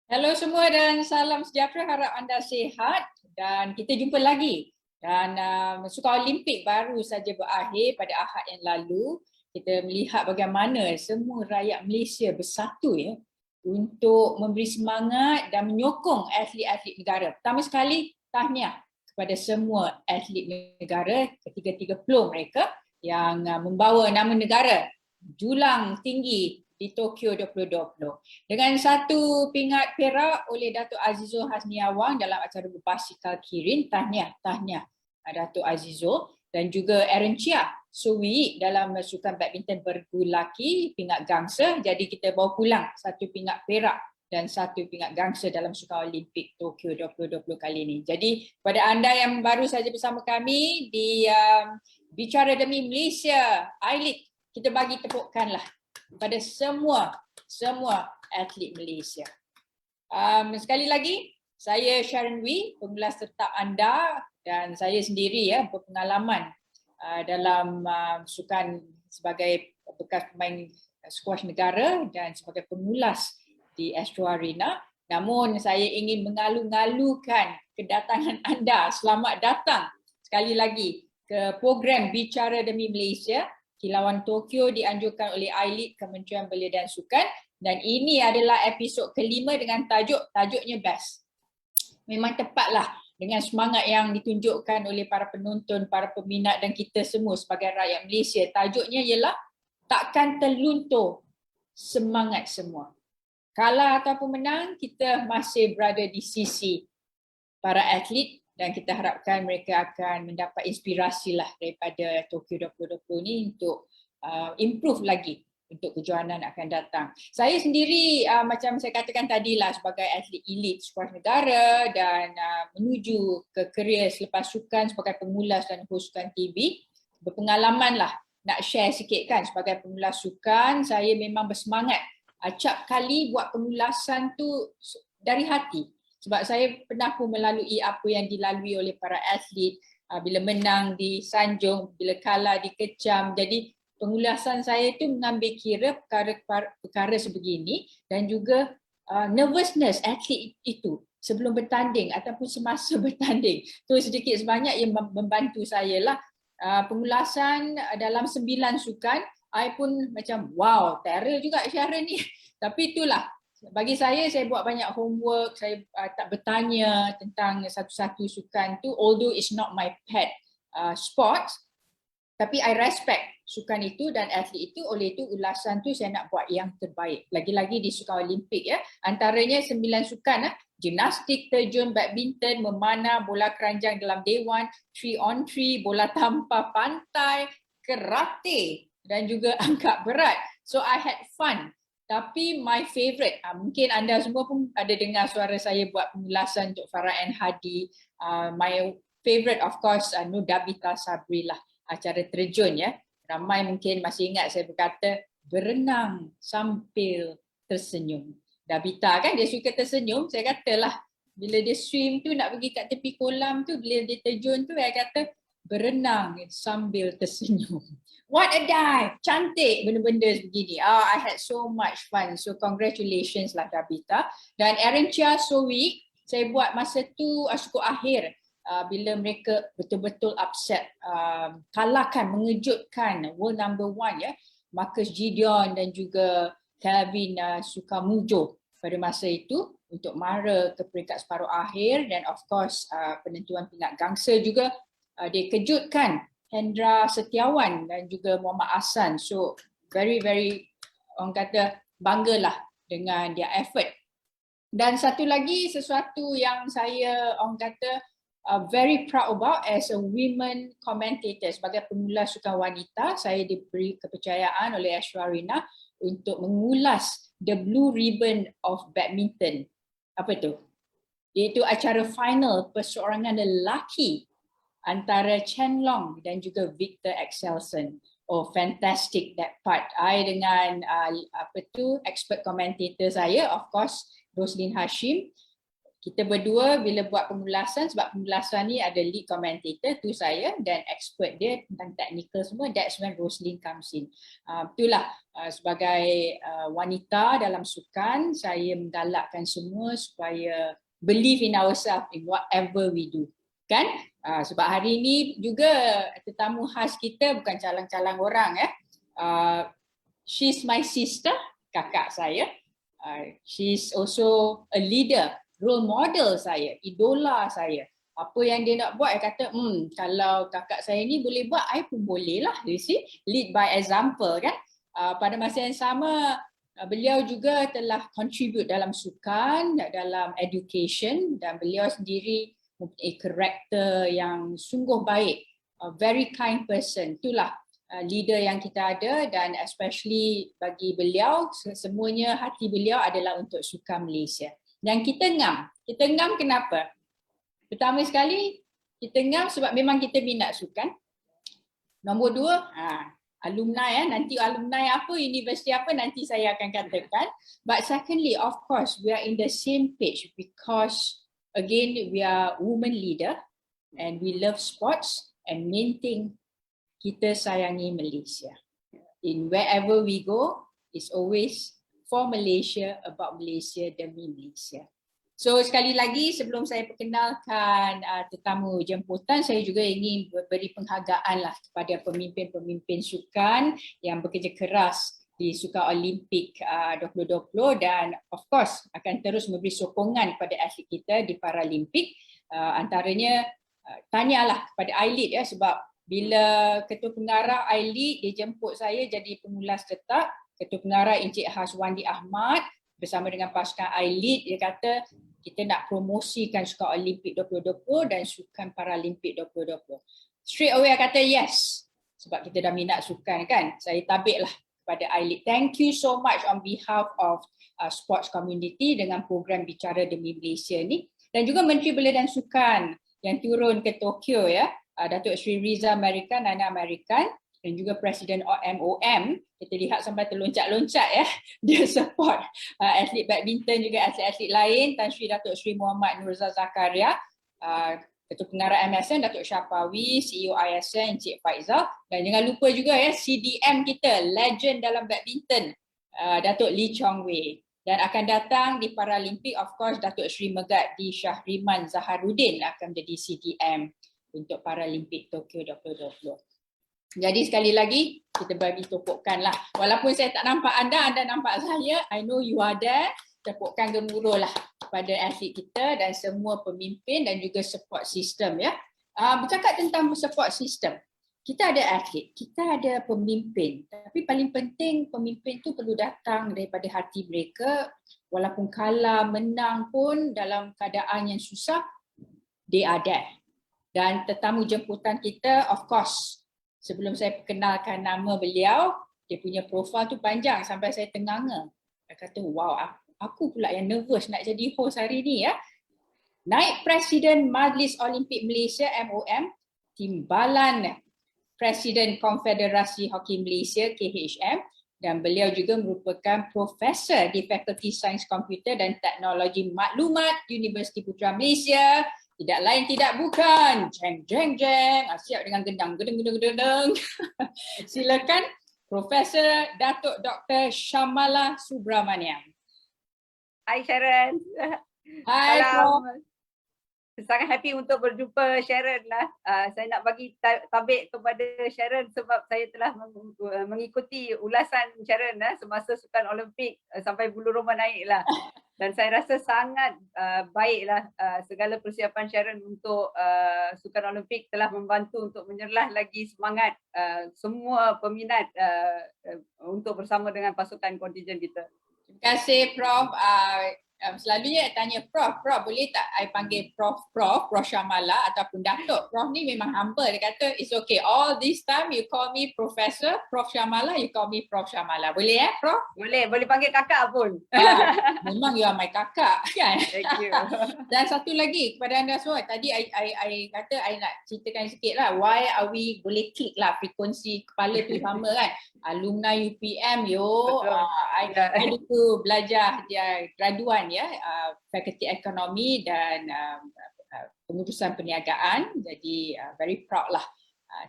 Hello semua dan salam sejahtera, harap anda sihat dan kita jumpa lagi. Dan Sukan Olimpik baru saja berakhir pada Ahad yang lalu. Kita melihat bagaimana semua rakyat Malaysia bersatu untuk memberi semangat dan menyokong atlet-atlet negara. Pertama sekali, tahniah kepada semua atlet negara, ketiga-tiga peluang mereka yang membawa nama negara julang tinggi di Tokyo 2020. Dengan satu pingat perak oleh Datuk Azizul Hasniawang dalam acara berbasikal kirin. Tahniah Datuk Azizul, dan juga Aaron Chia Suwi dalam sukan badminton bergulaki pingat gangsa. Jadi kita bawa pulang satu pingat perak dan satu pingat gangsa dalam Sukan Olimpik Tokyo 2020 kali ini. Jadi kepada anda yang baru saja bersama kami di Bicara Demi Malaysia I-League, kita bagi tepukanlah kepada semua atlet Malaysia. Sekali lagi, saya Sharon Wee, pengulas tetap anda, dan saya sendiri berpengalaman dalam sukan sebagai bekas pemain squash negara dan sebagai pengulas di Astro Arena. Namun saya ingin mengalu-ngalukan kedatangan anda. Selamat datang sekali lagi ke program Bicara Demi Malaysia. Kilauan Tokyo dianjurkan oleh I-League, Kementerian Belia dan Sukan, dan ini adalah episod kelima dengan tajuknya best. Memang tepatlah dengan semangat yang ditunjukkan oleh para penonton, para peminat dan kita semua sebagai rakyat Malaysia. Tajuknya ialah takkan terluntur semangat semua. Kalah ataupun menang, kita masih berada di sisi para atlet dan kita harapkan mereka akan mendapat inspirasi lah daripada Tokyo 2020 ni untuk improve lagi untuk kejohanan akan datang. Saya sendiri macam saya katakan tadilah sebagai atlet elit squash negara dan menuju ke kerjaya selepas sukan sebagai pengulas dan host sukan TV. Berpengalaman lah nak share sikit kan, sebagai pengulas sukan saya memang bersemangat acap kali buat pengulasan tu dari hati. Sebab saya pernah pun melalui apa yang dilalui oleh para atlet bila menang disanjung, bila kalah dikecam. Jadi pengulasan saya itu mengambil kira perkara sebegini dan juga nervousness atlet itu sebelum bertanding ataupun semasa bertanding. Tu sedikit sebanyak yang membantu saya lah. Pengulasan dalam 9 sukan, I pun macam wow, terror juga Sharon ni. Tapi itulah, bagi saya buat banyak homework, saya tak bertanya tentang satu-satu sukan tu, although it's not my pet sport, tapi I respect sukan itu dan atlet itu, oleh itu ulasan tu saya nak buat yang terbaik. Lagi-lagi di Sukan Olimpik antaranya 9 sukan, gimnastik, terjun, badminton, memanah, bola keranjang dalam dewan, 3-on-3, bola tampar pantai, karate dan juga angkat berat. So I had fun. Tapi my favourite, mungkin anda semua pun ada dengar suara saya buat pengulasan untuk Farah N. Hadi. My favourite of course, Dabita Sabri lah, acara terjun Ramai mungkin masih ingat saya berkata berenang sambil tersenyum. Dabita kan dia suka tersenyum, saya katalah bila dia swim tu nak pergi kat tepi kolam tu, bila dia terjun tu saya kata berenang sambil tersenyum. What a dive! Cantik benda-benda begini. I had so much fun. So congratulations lah Dabita. Dan Aaron Chia Sowi, saya buat masa tu syukur akhir bila mereka betul-betul upset, kalahkan, mengejutkan world number 1 Marcus Gideon dan juga Kelvin Sukamujo pada masa itu untuk mara ke peringkat separuh akhir. Dan of course penentuan pingat gangsa juga dia kejutkan Hendra Setiawan dan juga Muhammad Hassan. So very orang kata banggalah dengan dia effort. Dan satu lagi sesuatu yang saya orang kata very proud about as a women commentator, sebagai pengulas sukan wanita, saya diberi kepercayaan oleh Astro Arena untuk mengulas the Blue Ribbon of Badminton. Apa tu? Iaitu acara final perseorangan lelaki antara Chen Long dan juga Victor Axelsen. Oh, fantastic that part. I dengan expert commentator saya, of course, Roslyn Hashim. kita berdua bila buat pengulasan, sebab pengulasan ni ada lead commentator tu saya dan expert dia tentang teknikal semua, that's when Roslyn comes in. Itulah sebagai wanita dalam sukan, saya menggalakkan semua supaya believe in ourselves in whatever we do. Kan? Sebab hari ni juga tetamu khas kita bukan calang-calang orang. She's my sister, kakak saya. She's also a leader, role model saya, idola saya. Apa yang dia nak buat, dia kata, kalau kakak saya ni boleh buat, I pun boleh lah. You see, lead by example kan. Pada masa yang sama, beliau juga telah contribute dalam sukan, dalam education, dan beliau sendiri mempunyai karakter yang sungguh baik, a very kind person. Itulah leader yang kita ada, dan especially bagi beliau, semuanya hati beliau adalah untuk sukan Malaysia. Dan kita ngam kenapa? Pertama sekali, kita ngam sebab memang kita minat sukan. Nombor dua, alumni nanti alumni apa, universiti apa nanti saya akan katakan. But secondly, of course, we are in the same page because again, we are women leader and we love sports, and main thing, kita sayangi Malaysia. In wherever we go, it's always for Malaysia, about Malaysia, demi Malaysia. So sekali lagi sebelum saya perkenalkan tetamu jemputan, saya juga ingin beri penghargaan lah kepada pemimpin-pemimpin sukan yang bekerja keras di Sukan Olimpik 2020 dan of course akan terus memberi sokongan kepada atlet kita di Paralimpik. Antaranya tanyalah kepada I-Lead sebab bila Ketua Pengarah I-Lead dia jemput saya jadi pengulas tetap, Ketua Pengarah Encik Haswandi Ahmad bersama dengan pasukan I-Lead, dia kata kita nak promosikan Sukan Olimpik 2020 dan Sukan Paralimpik 2020. Straight away I kata yes, sebab kita dah minat sukan kan. Saya tabiklah kepada I-Lead. Thank you so much on behalf of sports community dengan program Bicara Demi Malaysia ni. Dan juga Menteri Belia dan Sukan yang turun ke Tokyo Datuk Sri Riza American, Nana American, dan juga Presiden MOM, kita lihat sampai terloncat-loncat dia support atlet badminton juga atlet-atlet lain, Tan Sri Datuk Sri Muhammad Nurza Zakaria, Ketua Pengarah MSN Datuk Syapawi, CEO ISN Encik Faizal, dan jangan lupa juga CDM kita, legend dalam badminton, Datuk Lee Chong Wei. Dan akan datang di Paralimpik, of course, Datuk Sri Megati Syahriman Zaharuddin akan menjadi CDM untuk Paralimpik Tokyo 2020. Jadi sekali lagi kita bagi tepukkan lah. Walaupun saya tak nampak anda nampak saya. I know you are there. Tepukkan gemuruh lah pada atlet kita dan semua pemimpin dan juga support system Bercakap tentang support system. Kita ada atlet, kita ada pemimpin. Tapi paling penting pemimpin tu perlu datang daripada hati mereka. Walaupun kalah, menang pun dalam keadaan yang susah, they are there. Dan tetamu jemputan kita, of course, sebelum saya perkenalkan nama beliau, dia punya profil tu panjang sampai saya tenganga. Saya kata, wow, aku pula yang nervous nak jadi host hari ni Naib Presiden Majlis Olimpik Malaysia MOM, Timbalan Presiden Konfederasi Hoki Malaysia KHM, dan beliau juga merupakan Profesor di Fakulti Sains Komputer dan Teknologi Maklumat Universiti Putra Malaysia. Tidak lain tidak bukan, jeng jeng jeng, siap dengan gendang, gedeng. Silakan Profesor Datuk Dr. Syamala Subramaniam. Hai Sharon. Hai Prof. Sangat happy untuk berjumpa Sharon lah. Saya nak bagi tabik kepada Sharon sebab saya telah mengikuti ulasan Sharon semasa Sukan Olimpik sampai bulu roma naik lah. Dan saya rasa sangat baiklah segala persiapan Sharon untuk Sukan Olimpik telah membantu untuk menyerlah lagi semangat semua peminat untuk bersama dengan pasukan kontingen kita. Terima kasih Prof. Selalunya tanya Prof, boleh tak I panggil Prof Syamala ataupun Datuk. Prof ni memang humble, dia kata it's okay, all this time you call me Professor Prof Syamala, you call me Prof Syamala. Boleh Prof? Boleh panggil kakak pun. Memang you are my kakak kan. Thank you. Dan satu lagi kepada anda semua, tadi I kata I nak ceritakan sikit lah why are we boleh klik lah frekuensi kepala tu sama kan. alumni UPM Betul. I dulu belajar dia graduan ya, Fakulti Ekonomi dan pengurusan perniagaan. Jadi very proud lah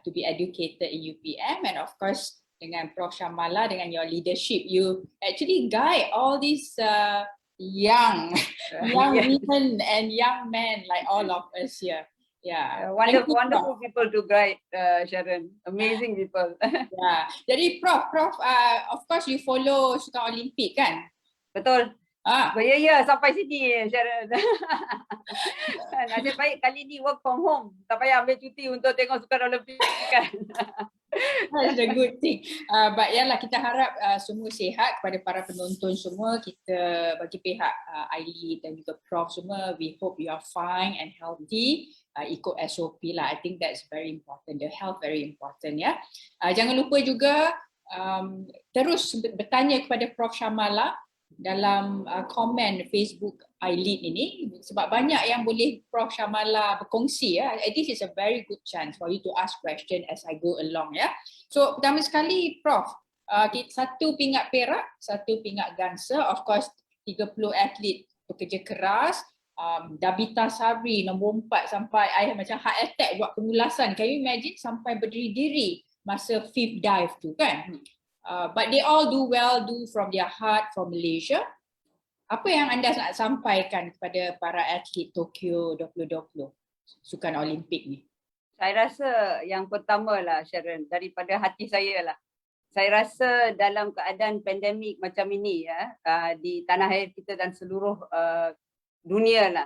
to be educated in UPM, and of course dengan Prof Shamala, dengan your leadership, you actually guide all these young women and young men like all of us here. Yeah, wonderful people to guide, Sharon. Amazing people. Yeah. Jadi Prof, of course you follow Sukan Olimpik kan? Betul. Ya, sampai sini Sharon. Nasib baik kali ni work from home. Tak payah ambil cuti untuk tengok Sukan Olimpik kan. That's the good thing. But yalah, kita harap semua sihat kepada para penonton semua. Kita bagi pihak Aili dan juga Prof semua, we hope you are fine and healthy. Ikut SOP lah. I think that's very important. The health very important ya. Jangan lupa juga terus bertanya kepada Prof Shamala dalam komen Facebook iLead ini, sebab banyak yang boleh Prof Shamala berkongsi ya. This is a very good chance for you to ask question as I go along ya. So pertama sekali Prof, satu pingat perak, satu pingat gangsa, of course 30 atlet bekerja keras. Dabita Sabri nombor 4 sampai I macam heart attack buat pengulasan. Can you imagine sampai berdiri-diri masa 5th dive tu kan? But they all do well, do from their heart, from Malaysia. Apa yang anda nak sampaikan kepada para atlet Tokyo 2020, Sukan Olimpik ni? Saya rasa yang pertama lah Sharon, daripada hati saya lah. Saya rasa dalam keadaan pandemik macam ini ya, di tanah air kita dan seluruh dunia lah,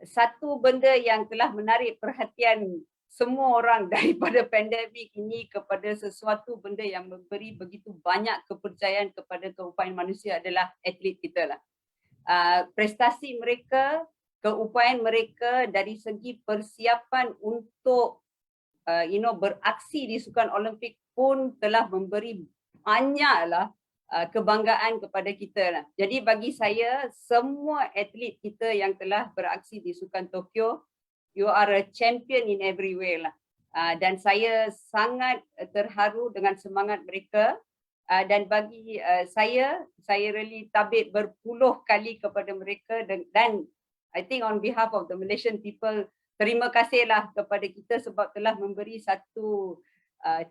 satu benda yang telah menarik perhatian semua orang daripada pandemik ini kepada sesuatu benda yang memberi begitu banyak kepercayaan kepada keupayaan manusia adalah atlet kita lah. Prestasi mereka, keupayaan mereka dari segi persiapan untuk beraksi di Sukan Olimpik pun telah memberi banyaklah kebanggaan kepada kita lah. Jadi bagi saya, semua atlet kita yang telah beraksi di Sukan Tokyo, you are a champion in every way lah. Dan saya sangat terharu dengan semangat mereka. Dan bagi saya really tabik berpuluh kali kepada mereka, dan I think on behalf of the Malaysian people, terima kasihlah kepada kita sebab telah memberi satu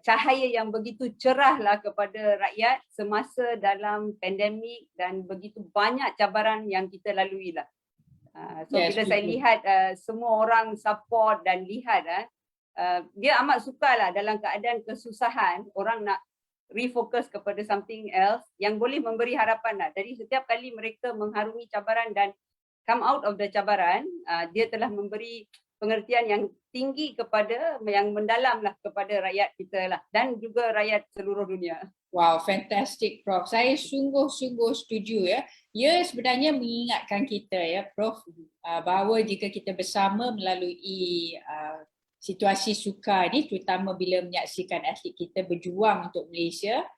cahaya yang begitu cerahlah kepada rakyat semasa dalam pandemik dan begitu banyak cabaran yang kita lalui lah. Bila saya lihat semua orang support dan lihat dia amat sukarlah dalam keadaan kesusahan, orang nak refocus kepada something else yang boleh memberi harapan lah. Jadi setiap kali mereka mengharungi cabaran dan come out of the cabaran, dia telah memberi pengertian yang tinggi kepada, yang mendalam lah kepada rakyat kita lah dan juga rakyat seluruh dunia. Wow, fantastic Prof. Saya sungguh-sungguh setuju ya. Ia sebenarnya mengingatkan kita ya Prof, bahawa jika kita bersama melalui situasi sukar ni, terutama bila menyaksikan atlet kita berjuang untuk Malaysia,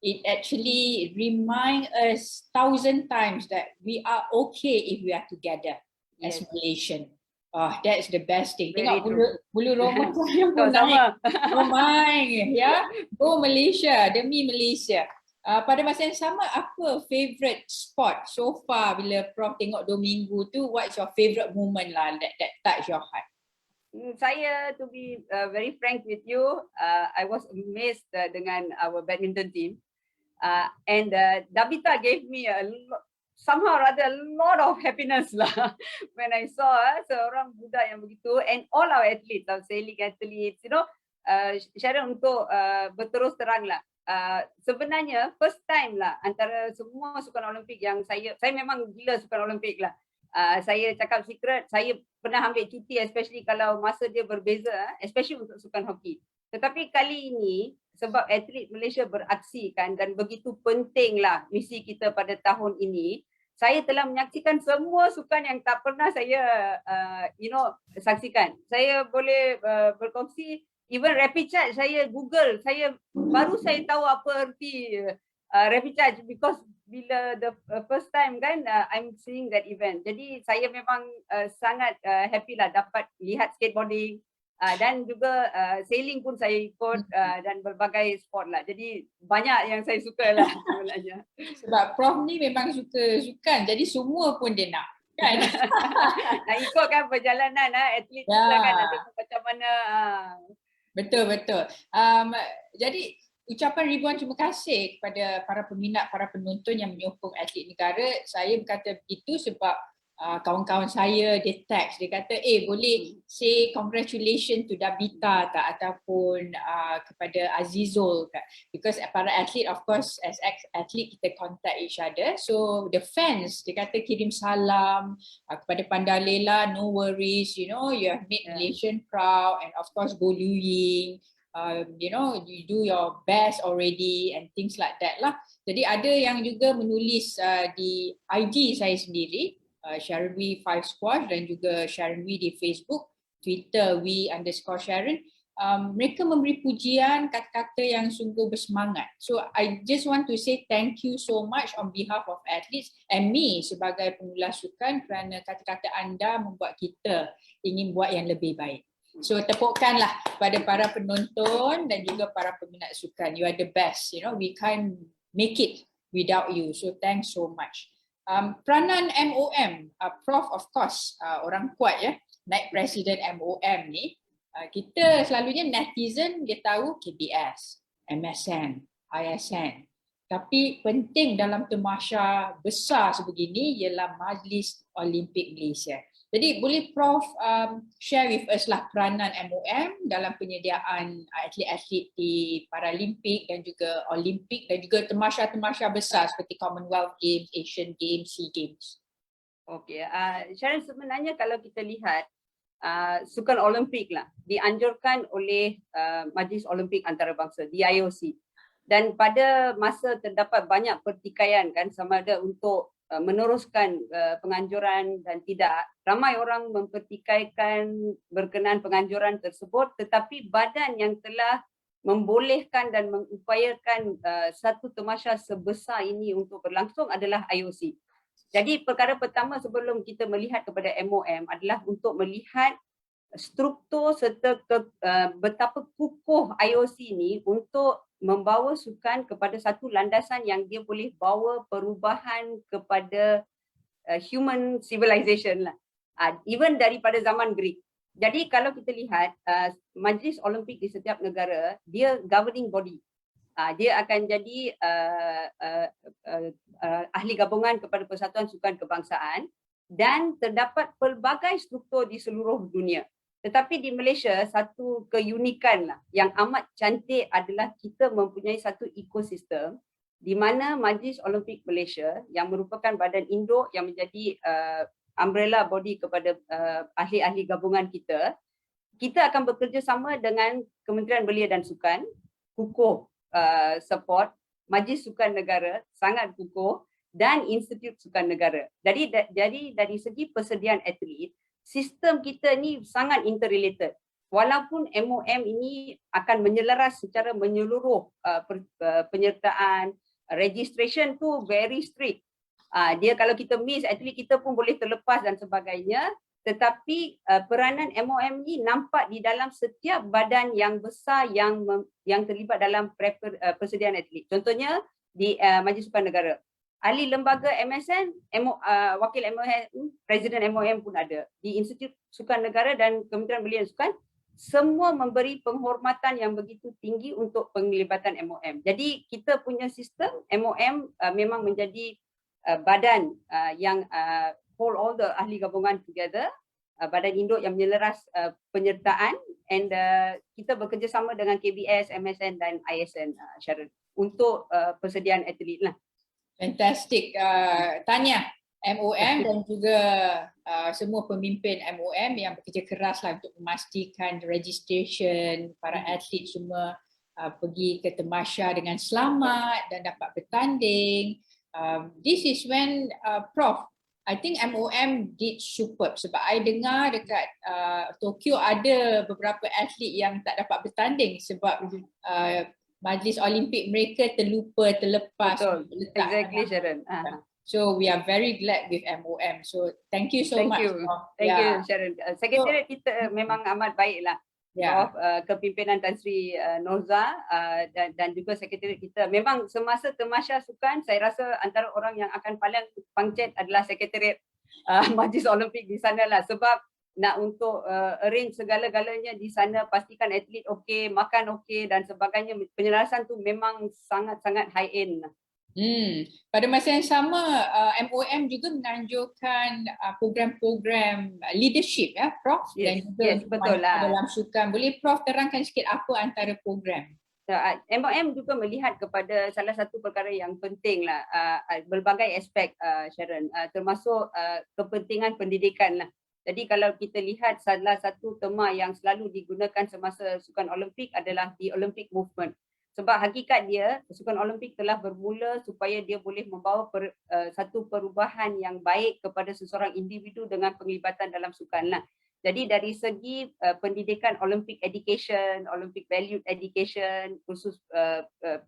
it actually remind us 1,000 times that we are okay if we are together as Malaysian. That's the best thing. Tengok bulu roma saya pun naik. Main ya. Go Malaysia, demi Malaysia. Pada masa yang sama, apa favourite spot so far bila Prof tengok 2 minggu tu? What's your favourite moment lah that touch your heart? Saya, to be very frank with you, I was amazed dengan our badminton team. And Dabita gave me somehow rather a lot of happiness lah when I saw seorang budak yang begitu, and all our athletes, our sailing athletes, Sharon, untuk berterus terang lah, sebenarnya first time lah antara semua Sukan Olimpik yang saya memang gila Sukan Olimpik lah. Saya cakap secret, saya pernah ambil cuti especially kalau masa dia berbeza, especially untuk Sukan Hoki. Tetapi kali ini sebab atlet Malaysia beraksi kan, dan begitu pentinglah misi kita pada tahun ini, saya telah menyaksikan semua sukan yang tak pernah saya saksikan. Saya boleh berkongsi, even rapid charge saya Google, baru saya tahu apa erti rapid charge, because bila the first time kan I'm seeing that event. Jadi saya memang sangat happy lah dapat lihat skateboarding, Dan juga sailing pun saya ikut dan berbagai sport lah. Jadi banyak yang saya suka lah sebenarnya. Sebab Prof ni memang suka sukan, jadi semua pun dia nak. Kan? Nak ikutkan perjalanan atlet tu lah kan, ada macam mana. Betul. Jadi ucapan ribuan terima kasih kepada para peminat, para penonton yang menyokong atlet negara. Saya berkata begitu sebab kawan-kawan saya dia text, dia kata boleh say congratulations to Dabita tak, ataupun kepada Azizul tak, because para atlet of course as ex-athlete kita contact each other, so the fans dia kata kirim salam kepada Pandalela, no worries, you know, you have made Malaysian proud, and of course Go Liu Ying, you know, you do your best already and things like that lah. Jadi ada yang juga menulis di IG saya sendiri, Sharon Wee 5 Squash, dan juga Sharon Wee di Facebook, Twitter Wee_Sharon. Mereka memberi pujian, kata-kata yang sungguh bersemangat. So I just want to say thank you so much on behalf of athletes and me sebagai pengulas sukan, kerana kata-kata anda membuat kita ingin buat yang lebih baik. So tepukkanlah pada para penonton dan juga para peminat sukan. You are the best, you know, we can't make it without you. So thanks so much. Peranan MOM, Prof of course orang kuat ya, naik Presiden MOM ni, kita selalunya netizen dia tahu KBS, MSN, ISN, tapi penting dalam tamasya besar sebegini ialah Majlis Olimpik Malaysia. Jadi boleh Prof share with us lah peranan MOM dalam penyediaan atlet-atlet di Paralimpik dan juga Olimpik dan juga tamasya-tamasya besar seperti Commonwealth Games, Asian Games, SEA Games. Okey, Sharon, sebenarnya kalau kita lihat sukan Olimpik lah dianjurkan oleh Majlis Olimpik Antarabangsa, DIOC. Dan pada masa terdapat banyak pertikaian kan, sama ada untuk meneruskan penganjuran dan tidak, ramai orang mempertikaikan berkenaan penganjuran tersebut, tetapi badan yang telah membolehkan dan mengupayakan satu tamasya sebesar ini untuk berlangsung adalah IOC. Jadi perkara pertama sebelum kita melihat kepada MOM adalah untuk melihat struktur serta betapa kukuh IOC ini untuk membawa sukan kepada satu landasan yang dia boleh bawa perubahan kepada human civilization lah. Even daripada zaman Greek. Jadi kalau kita lihat Majlis Olimpik di setiap negara, dia governing body. Dia akan jadi ahli gabungan kepada Persatuan Sukan Kebangsaan dan terdapat pelbagai struktur di seluruh dunia. Tetapi di Malaysia, satu keunikan lah yang amat cantik adalah kita mempunyai satu ekosistem di mana Majlis Olimpik Malaysia yang merupakan badan induk yang menjadi umbrella body kepada ahli-ahli gabungan kita, kita akan bekerjasama dengan Kementerian Belia dan Sukan, kukuh support, Majlis Sukan Negara sangat kukuh, dan Institut Sukan Negara. Jadi dari segi persediaan atlet, sistem kita ni sangat interrelated. Walaupun MOM ini akan menyeleras secara menyeluruh penyertaan, registration tu very strict. Dia kalau kita miss, atlet kita pun boleh terlepas dan sebagainya. Tetapi peranan MOM ni nampak di dalam setiap badan yang besar yang terlibat dalam persediaan atlet. Contohnya di Majlis Sukan Negara. Ahli lembaga MSN, wakil MOM, Presiden MOM pun ada. Di Institut Sukan Negara dan Kementerian Belia dan Sukan, semua memberi penghormatan yang begitu tinggi untuk penglibatan MOM. Jadi kita punya sistem MOM memang menjadi badan yang hold all the ahli gabungan together, badan induk yang menyeleras penyertaan, and kita bekerjasama dengan KBS, MSN dan ISN, Sharon, untuk persediaan atlet lah. Fantastic. Tanya MOM dan juga semua pemimpin MOM yang bekerja keras lah untuk memastikan registration para atlet semua pergi ke tamasya dengan selamat dan dapat bertanding. This is when Prof, I think MOM did superb sebab I dengar dekat Tokyo ada beberapa atlet yang tak dapat bertanding sebab Majlis Olimpik mereka terlepas. Exactly, Sharon. So we are very glad with MOM. So thank you so much. Thank you, Sharon. Sekretariat kita memang amat baiklah. Ya. Prof, kepimpinan Tan Sri Norza dan juga sekretariat kita. Memang semasa Tamasya Sukan, saya rasa antara orang yang akan paling pangcet adalah sekretariat Majlis Olimpik di sana lah, sebab nak untuk arrange segala-galanya di sana, pastikan atlet okey, makan okey dan sebagainya. Penyelarasan tu memang sangat-sangat high end lah. Pada masa yang sama, MOM juga menganjurkan program-program leadership ya, Prof. Dan juga untuk betul lah. dalam sukan. Boleh Prof terangkan sikit apa antara program? MOM juga melihat kepada salah satu perkara yang penting lah, berbagai aspek, Sharon, termasuk kepentingan pendidikan lah. Jadi kalau kita lihat salah satu tema yang selalu digunakan semasa Sukan Olimpik adalah the Olympic Movement. Sebab hakikat dia, Sukan Olimpik telah bermula supaya dia boleh membawa satu perubahan yang baik kepada seseorang individu dengan penglibatan dalam sukan lah. Jadi dari segi pendidikan Olympic education, Olympic value education, khusus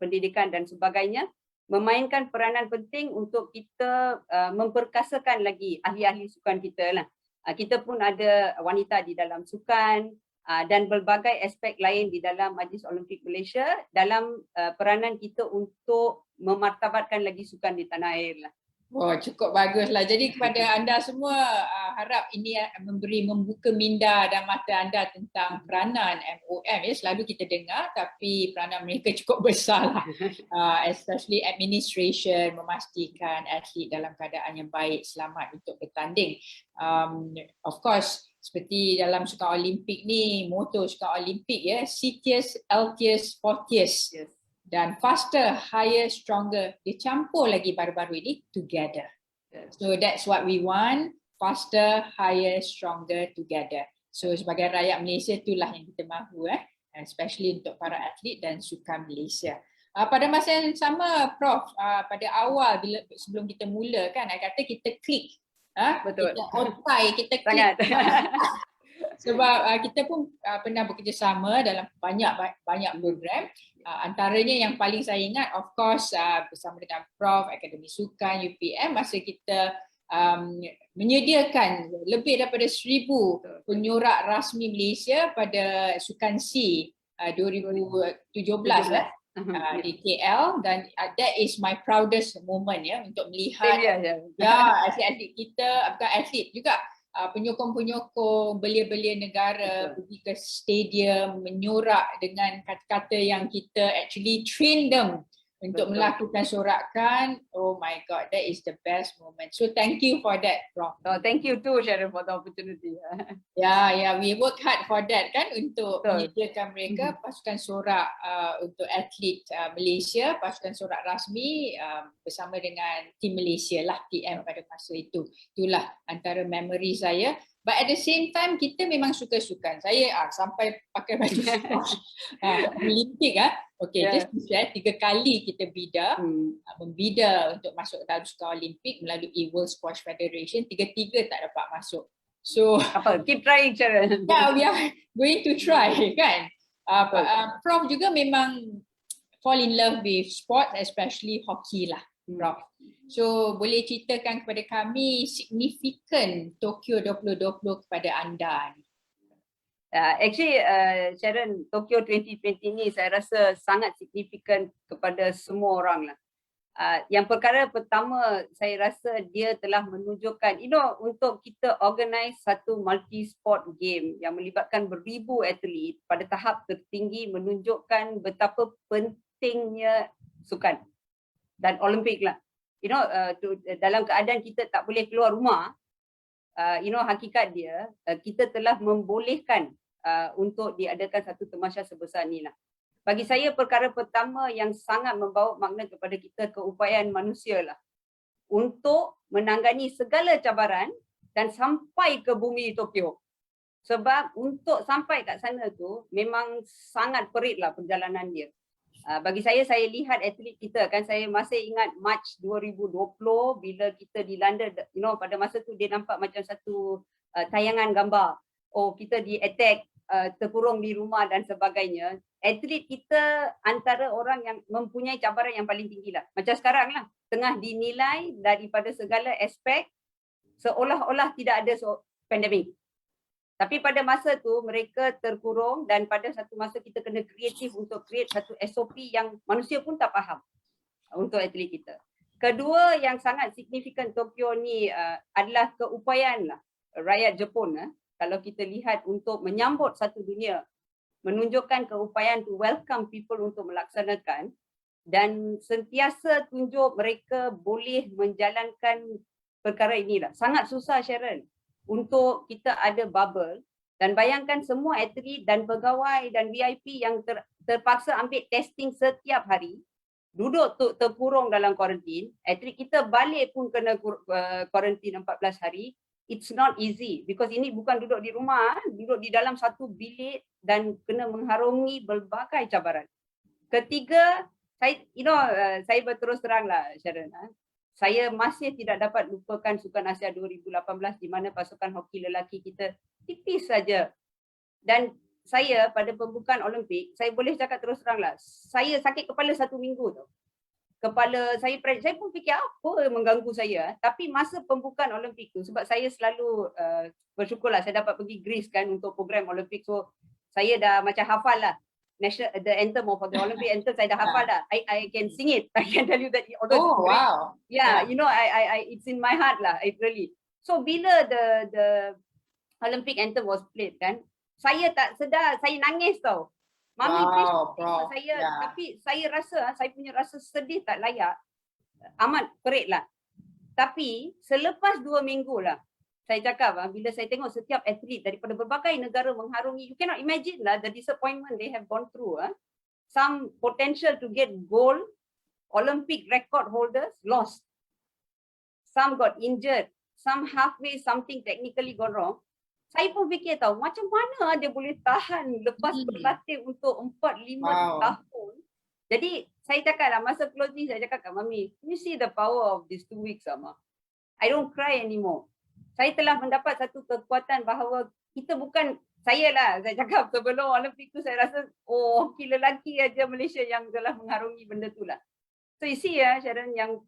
pendidikan dan sebagainya, memainkan peranan penting untuk kita memperkasakan lagi ahli-ahli sukan kita lah. Kita pun ada wanita di dalam sukan, dan berbagai aspek lain di dalam Majlis Olimpik Malaysia dalam peranan kita untuk memartabatkan lagi sukan di tanah air lah. Oh, cukup baguslah. Jadi kepada anda semua, harap ini membuka minda dan mata anda tentang peranan MOM. Ya, selalu kita dengar tapi peranan mereka cukup besar lah. Especially administration, memastikan atlet dalam keadaan yang baik, selamat untuk bertanding. Of course, seperti dalam Sukan Olimpik ni, moto Sukan Olimpik ya, Citiest, Healthiest, Sportiest. Yes. Dan faster, higher, stronger. Dia campur lagi baru-baru ini together. So that's what we want, faster, higher, stronger together. So sebagai rakyat Malaysia itulah yang kita mahu, especially untuk para atlet dan sukan Malaysia. Pada masa yang sama, Prof, pada awal sebelum kita mula kan, saya kata kita klik. Betul. Kita otai, kita klik. Sebab kita pun pernah bekerjasama dalam banyak program. Antaranya yang paling saya ingat, of course, bersama dengan Prof, Akademi Sukan, UPM, masa kita menyediakan lebih daripada 1,000 penyurat rasmi Malaysia pada Sukan SEA 2017 di KL, dan that is my proudest moment ya, untuk melihat atlet-atlet kita, bukan atlet juga, penyokong-penyokong belia-belia negara pergi ke stadium menyurak dengan kata-kata yang kita actually train them untuk melakukan sorakan. Oh my God, that is the best moment. So thank you for that, Prof. Oh, thank you too, Sharon, for the opportunity. We work hard for that kan, untuk menyediakan mereka pasukan sorak untuk atlet Malaysia, pasukan sorak rasmi bersama dengan tim Malaysia lah, TM pada masa itu. Itulah antara memori saya. But at the same time, kita memang suka sukan. Saya sampai pakai baju Olimpik just to share, 3 kali kita membida untuk masuk dalam Sukan Olimpik melalui World Squash Federation, 3-3 tak dapat masuk. So keep trying, Sharon. We are going to try kan. Prof juga memang fall in love with sport, especially hockey lah, Prof. So boleh ceritakan kepada kami signifikan Tokyo 2020 kepada anda ni? Actually, Sharon, Tokyo 2020 ni saya rasa sangat signifikan kepada semua orang lah. Yang perkara pertama, saya rasa dia telah menunjukkan, untuk kita organize satu multi-sport game yang melibatkan beribu atlet pada tahap tertinggi, menunjukkan betapa pentingnya sukan dan Olimpik lah. Dalam keadaan kita tak boleh keluar rumah, hakikat dia, kita telah membolehkan untuk diadakan satu tamasya sebesar ni lah. Bagi saya, perkara pertama yang sangat membawa makna kepada kita, keupayaan manusia lah untuk menanggani segala cabaran dan sampai ke bumi Tokyo. Sebab untuk sampai kat sana tu memang sangat perit lah perjalanan dia. Bagi saya lihat atlet kita kan, saya masih ingat March 2020 bila kita di London, pada masa tu dia nampak macam satu tayangan gambar. Oh, kita di attack, terkurung di rumah dan sebagainya. Atlet kita antara orang yang mempunyai cabaran yang paling tinggi lah. Macam sekarang lah, tengah dinilai daripada segala aspek seolah-olah tidak ada pandemik. Tapi pada masa tu mereka terkurung dan pada satu masa kita kena kreatif untuk create satu SOP yang manusia pun tak faham untuk atlet kita. Kedua yang sangat signifikan Tokyo ni adalah keupayaan lah rakyat Jepun. Kalau kita lihat untuk menyambut satu dunia, menunjukkan keupayaan to welcome people untuk melaksanakan dan sentiasa tunjuk mereka boleh menjalankan perkara inilah. Sangat susah Sharon untuk kita ada bubble dan bayangkan semua atlet dan pegawai dan VIP yang terpaksa ambil testing setiap hari, duduk terkurung dalam kuarantin, atlet kita balik pun kena kuarantin 14 hari. It's not easy because ini bukan duduk di rumah, duduk di dalam satu bilik dan kena mengharungi berbagai cabaran. Ketiga, saya berterus teranglah Sharon, saya masih tidak dapat lupakan Sukan Asia 2018 di mana pasukan hoki lelaki kita tipis saja. Dan saya pada pembukaan Olimpik, saya boleh cakap terus teranglah, saya sakit kepala 1 minggu tu. Kepala saya pun fikir apa mengganggu saya. Tapi masa pembukaan Olimpik tu, sebab saya selalu bersyukurlah saya dapat pergi Greece kan untuk program Olimpik. So saya dah macam hafal lah. The anthem of the Olympic anthem saya dah hafal dah. I can sing it. I can tell you that. Oh wow. Yeah, you know, I it's in my heart lah. It really. So bila the Olympic anthem was played kan, saya tak sedar, saya nangis tau. Mami please saya, tapi saya rasa saya punya rasa sedih tak layak. Amat perit lah. Tapi selepas 2 minggu lah, saya cakap bila saya tengok setiap atlet daripada berbagai negara mengharungi, you cannot imagine lah the disappointment they have gone through. Some potential to get gold, Olympic record holders lost. Some got injured, some halfway something technically gone wrong. Saya pun fikir tahu macam mana dia boleh tahan lepas berlatih untuk 4-5 tahun. Jadi saya cakap lah masa closing saya cakap kat Mami, you see the power of these 2 weeks Mama. I don't cry anymore. Saya telah mendapat satu kekuatan bahawa kita bukan, saya cakap sebelum Olimpik tu saya rasa hoki lelaki aja Malaysia yang telah mengharungi benda tu lah. So you see Sharon, yang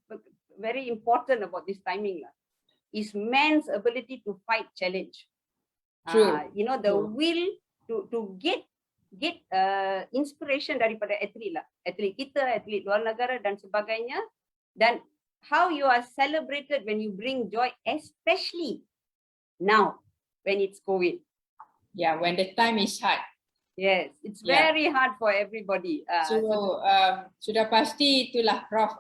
very important about this timing lah is man's ability to fight challenge. True. You know, the will to get inspiration daripada atlet lah. Atlet kita, atlet luar negara dan sebagainya. Dan how you are celebrated when you bring joy, especially now when it's COVID. Yeah, when the time is hard. Yes, it's very hard for everybody. Sudah pasti itulah Prof.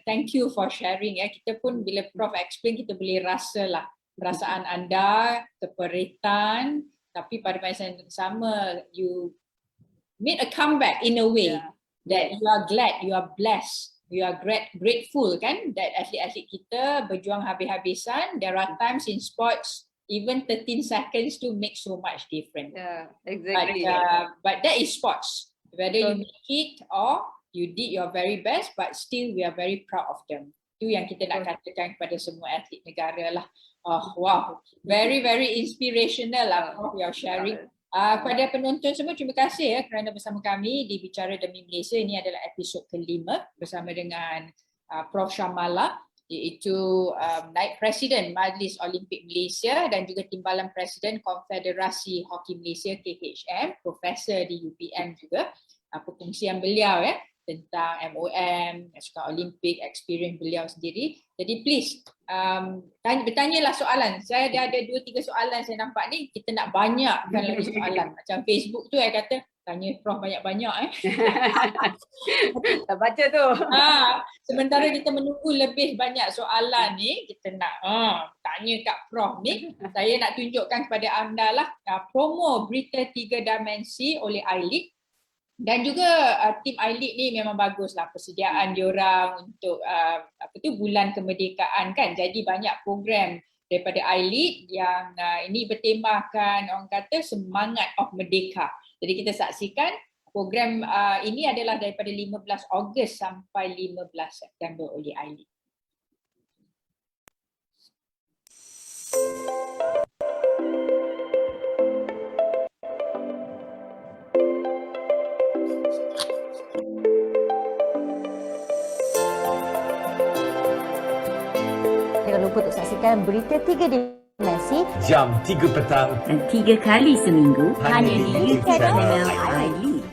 Thank you for sharing. Kita pun bila Prof explain kita boleh rasa lah perasaan anda, keperitan, tapi pada masa yang sama you made a comeback in a way that you are glad, you are blessed. We are grateful kan that atlet-atlet kita berjuang habis-habisan. There are times in sports even 13 seconds to make so much difference. Yeah, exactly. But that is sports. Whether you make it or you did your very best, but still we are very proud of them. Itu yang kita nak katakan kepada semua atlet negara lah. Oh wow, very inspirational lah your sharing. Kepada penonton semua, terima kasih kerana bersama kami di Bicara Demi Malaysia. Ini adalah episod ke-5 bersama dengan Prof. Shamala, iaitu Naib Presiden Majlis Olimpik Malaysia dan juga Timbalan Presiden Konfederasi Hoki Malaysia KHM, Profesor di UPM juga. Perkongsian beliau tentang MOM, Sukan Olimpik, experience beliau sendiri. Jadi please bertanyalah soalan. Saya dah ada 2-3 soalan saya nampak ni. Kita nak banyakkan lagi soalan. Macam Facebook tu kata tanya Prof banyak-banyak Tak baca tu. Sementara kita menunggu lebih banyak soalan ni, kita nak tanya kat Prof ni. Saya nak tunjukkan kepada anda lah promo Berita 3 Dimensi oleh iLeague. Dan juga tim iLeague ni memang baguslah persediaan diorang untuk bulan kemerdekaan kan. Jadi banyak program daripada iLeague yang ini bertemakan orang kata semangat of merdeka. Jadi kita saksikan program ini adalah daripada 15 Ogos sampai 15 September oleh iLeague. Jangan lupa untuk saksikan Berita 3 di Klasik jam 3 petang dan 3 kali seminggu hanya hanya di di YouTube YouTube channel channel iLead. iLead.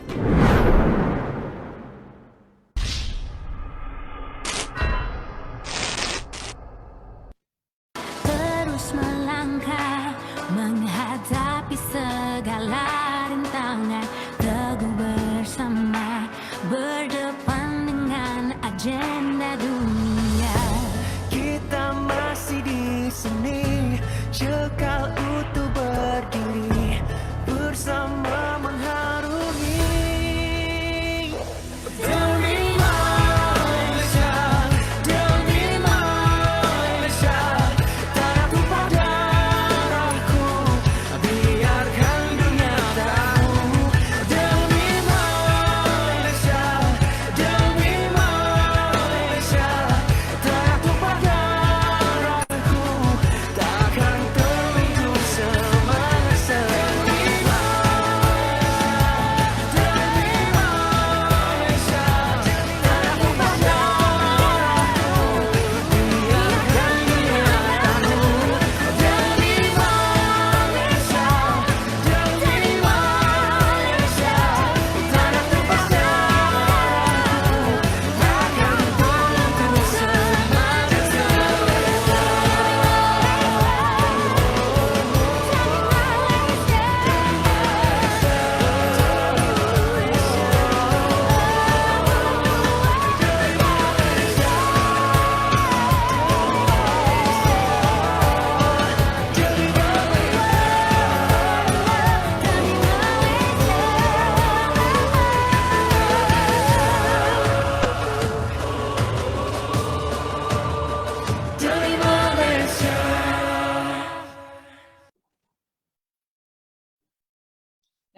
Terus melangkah menghadapi segala rintangan, teguh bersama berdepan dengan agenda dunia. Kita masih di sini, cekal utuh berdiri bersama mengharungi demi Malaysia, demi Malaysia, tanah tumpah darahku, biarkan dunia tahu. Demi Malaysia, demi Malaysia, tanah tumpah darahku, takkan terhitung semasa.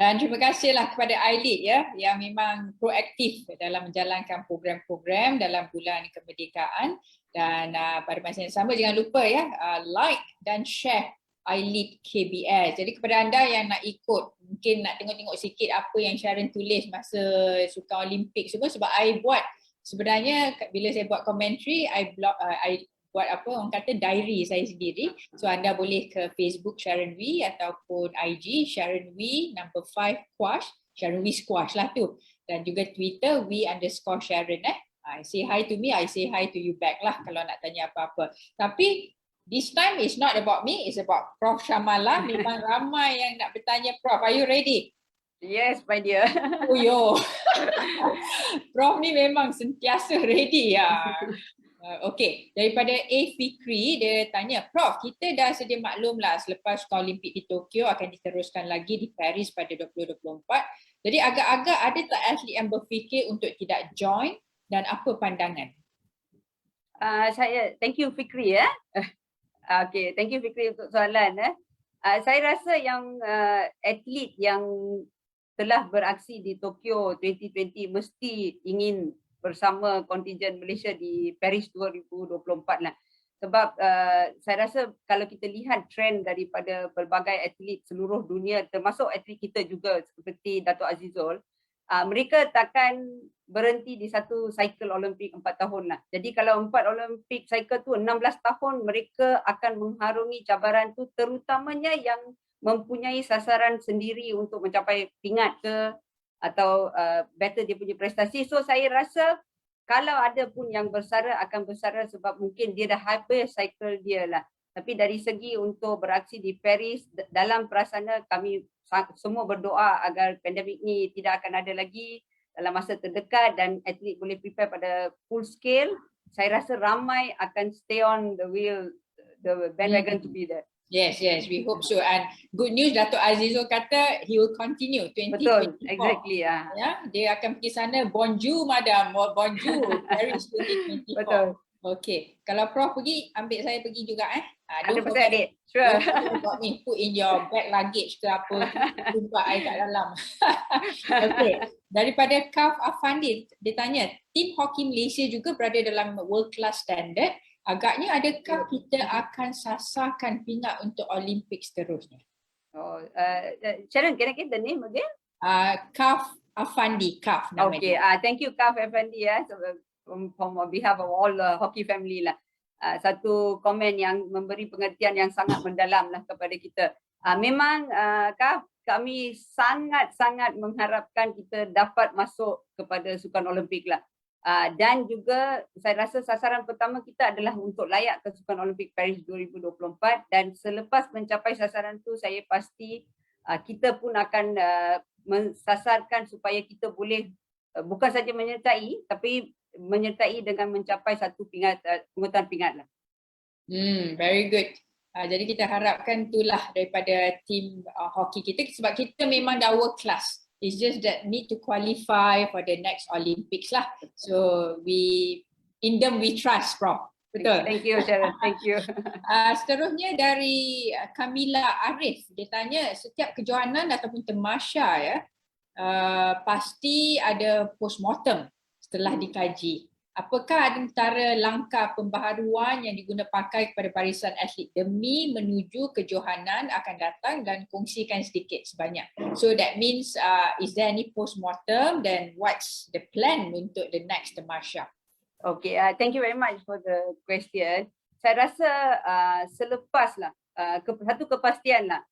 Dan terima kasihlah kepada iLead ya yang memang proaktif dalam menjalankan program-program dalam bulan kemerdekaan. Dan pada masa yang sama jangan lupa ya like dan share iLead KBS. Jadi kepada anda yang nak ikut, mungkin nak tengok-tengok sikit apa yang Sharon tulis masa Sukan Olimpik semua, sebab I buat sebenarnya bila saya buat commentary, I buat apa orang kata diary saya sendiri. So anda boleh ke Facebook Sharon Wee ataupun IG Sharon Wee number 5 Squash, Sharon Wee Squash lah tu. Dan juga Twitter Wee_Sharon say hi to me, I say hi to you back lah kalau nak tanya apa-apa. Tapi this time is not about me, it's about Prof Shamala. Memang ramai yang nak bertanya Prof. Are you ready? Yes, my dear. Oh yo. Prof ni memang sentiasa ready ya. Okey, daripada A. Fikri, dia tanya, Prof, kita dah sedia maklum lah selepas Sukan Olimpik di Tokyo akan diteruskan lagi di Paris pada 2024. Jadi agak-agak ada tak atlet yang berfikir untuk tidak join dan apa pandangan? Saya thank you Fikri ya. Okay, thank you Fikri untuk soalan. Saya rasa yang atlet yang telah beraksi di Tokyo 2020 mesti ingin bersama kontingen Malaysia di Paris 2024 lah. Sebab saya rasa kalau kita lihat trend daripada pelbagai atlet seluruh dunia, termasuk atlet kita juga seperti Dato' Azizul, mereka takkan berhenti di satu cycle Olimpik 4 tahun lah. Jadi kalau 4 Olimpik cycle tu 16 tahun, mereka akan mengharungi cabaran tu, terutamanya yang mempunyai sasaran sendiri untuk mencapai pingat ke atau better dia punya prestasi. So saya rasa kalau ada pun yang bersara akan bersara sebab mungkin dia dah habis cycle dia lah. Tapi dari segi untuk beraksi di Paris, dalam prasana kami semua berdoa agar pandemik ni tidak akan ada lagi dalam masa terdekat dan atlet boleh prepare pada full scale. Saya rasa ramai akan stay on the wheel, the bandwagon to be there. Yes, we hope so. And good news, Dato' Azizul kata he will continue 2024. Betul, exactly. Ya, dia akan pergi sana. Bonjour, madam. Bonjour, Paris 2024. Betul. Okay, kalau Prof pergi, ambil saya pergi juga 100% adik, sure. Don't me put in your bag luggage ke apa, tumpat I kat dalam. Okay, daripada Kaf Afandi, dia tanya, tim hoki Malaysia juga berada dalam world class standard. Agaknya adakah kita akan sasarkan pingat untuk Olimpik seterusnya? Oh, Sharon, can I get the name again? Kaf Afandi, Kaf namanya. Okay, thank you Kaf Afandi so, on behalf of all the hockey family lah. satu komen yang memberi pengertian yang sangat mendalam lah kepada kita. Memang Kak, kami sangat-sangat mengharapkan kita dapat masuk kepada Sukan Olimpik lah. Dan juga saya rasa sasaran pertama kita adalah untuk layak ke Sukan Olimpik Paris 2024, dan selepas mencapai sasaran tu saya pasti kita pun akan mensasarkan supaya kita boleh bukan saja menyertai tapi menyertai dengan mencapai satu pungutan pingat lah. Very good. Jadi kita harapkan itulah daripada tim hoki kita, sebab kita memang dah world class. It's just that need to qualify for the next Olympics lah. So in them we trust, Prof. Betul. Thank you Sharon, thank you. Seterusnya dari Kamila Arif, dia tanya setiap kejohanan ataupun tamasya ya, pasti ada postmortem setelah dikaji. Apakah antara langkah pembaharuan yang diguna pakai kepada barisan atlet demi menuju kejohanan akan datang, dan kongsikan sedikit sebanyak. So that means is there any postmortem, then what's the plan untuk the next tamasya? Okay, thank you very much for the question. Saya rasa selepas lah satu kepastian lah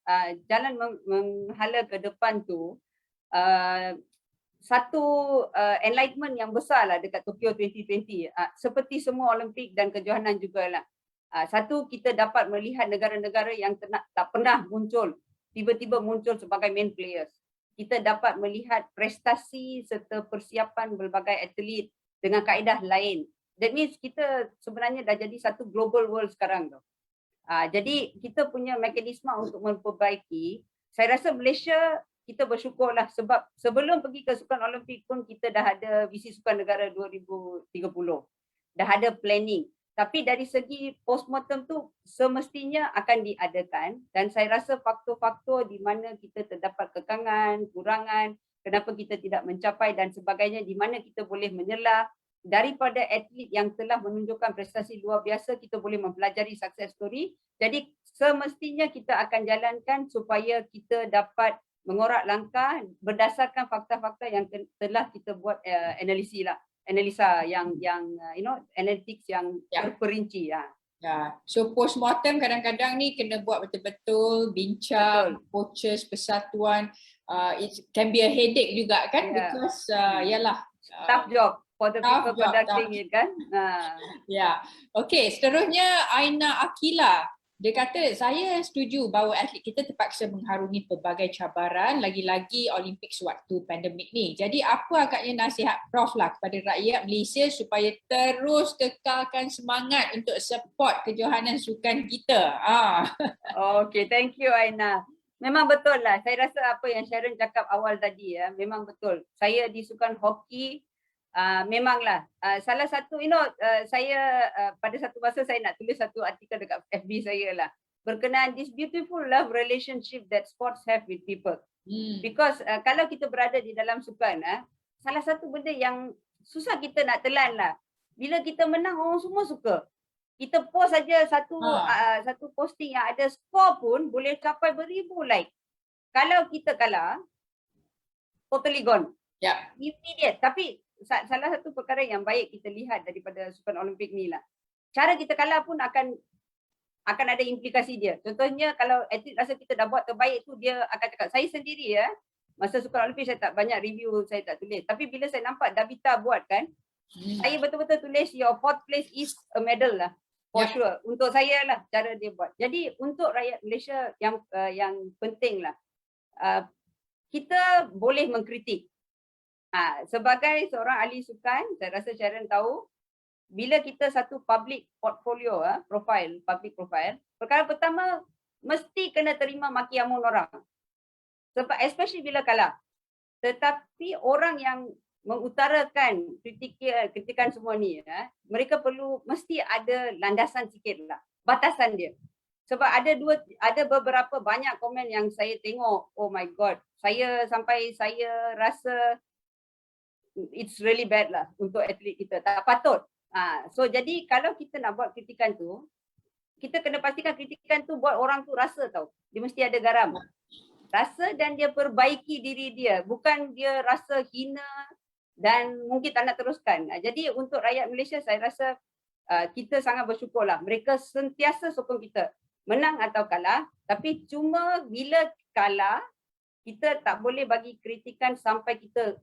jalan menghala ke depan tu, satu enlightenment yang besar lah dekat Tokyo 2020. Seperti semua Olimpik dan kejohanan jugalah. Satu, kita dapat melihat negara-negara yang tak pernah muncul, tiba-tiba muncul sebagai main players. Kita dapat melihat prestasi serta persiapan berbagai atlet dengan kaedah lain. That means kita sebenarnya dah jadi satu global world sekarang tu. Jadi kita punya mekanisme untuk memperbaiki. Saya rasa Malaysia, kita bersyukurlah sebab sebelum pergi ke Sukan Olimpik pun kita dah ada visi Sukan Negara 2030. Dah ada planning. Tapi dari segi postmortem tu semestinya akan diadakan, dan saya rasa faktor-faktor di mana kita terdapat kekangan, kurangan, kenapa kita tidak mencapai dan sebagainya, di mana kita boleh menyelah daripada atlet yang telah menunjukkan prestasi luar biasa, kita boleh mempelajari success story. Jadi semestinya kita akan jalankan supaya kita dapat mengorak langkah berdasarkan fakta-fakta yang telah kita buat analisa yang analytics yang terperinci. So postmortem kadang-kadang ni kena buat betul-betul, bincang, coaches, persatuan. It can be a headache juga kan, because yalah, tough job for the people conducting it kan. Okay, seterusnya Aina Akila. Dia kata, saya setuju bahawa atlet kita terpaksa mengharungi pelbagai cabaran, lagi-lagi Olimpik sewaktu pandemik ni. Jadi apa agaknya nasihat Prof lah kepada rakyat Malaysia supaya terus kekalkan semangat untuk support kejohanan sukan kita? Okay, thank you Aina. Memang betul lah. Saya rasa apa yang Sharon cakap awal tadi memang betul. Saya di sukan hoki, memanglah salah satu saya pada satu masa saya nak tulis satu artikel dekat FB saya lah berkenaan this beautiful love relationship that sports have with people. Because kalau kita berada di dalam sukan, salah satu benda yang susah kita nak telan lah, bila kita menang orang semua suka. Kita post saja satu posting yang ada skor pun boleh capai beribu like. Kalau kita kalah, totally gone. Immediate. Tapi salah satu perkara yang baik kita lihat daripada Sukan Olimpik ni lah, cara kita kalah pun akan ada implikasi dia. Contohnya kalau atlet rasa kita dah buat terbaik tu, dia akan cakap. Saya sendiri masa Sukan Olimpik saya tak banyak review, saya tak tulis. Tapi bila saya nampak Davita buat kan, saya betul-betul tulis your 4th place is a medal lah. For sure. Untuk saya lah cara dia buat. Jadi untuk rakyat Malaysia yang penting lah, kita boleh mengkritik. Sebagai seorang ahli sukan, saya rasa Sharon tahu, bila kita satu public portfolio, public profile, perkara pertama mesti kena terima maki amun orang. Sebab especially bila kalah. Tetapi orang yang mengutarakan kritikan semua ni, mereka mesti ada landasan sikit lah, batasan dia. Sebab ada beberapa banyak komen yang saya tengok, oh my god, saya rasa it's really bad lah untuk atlet kita, tak patut. So jadi kalau kita nak buat kritikan tu, kita kena pastikan kritikan tu buat orang tu rasa tau. Dia mesti ada garam. Rasa dan dia perbaiki diri dia, bukan dia rasa hina dan mungkin tak nak teruskan. Jadi untuk rakyat Malaysia saya rasa kita sangat bersyukur lah. Mereka sentiasa sokong kita. Menang atau kalah. Tapi cuma bila kalah, kita tak boleh bagi kritikan sampai kita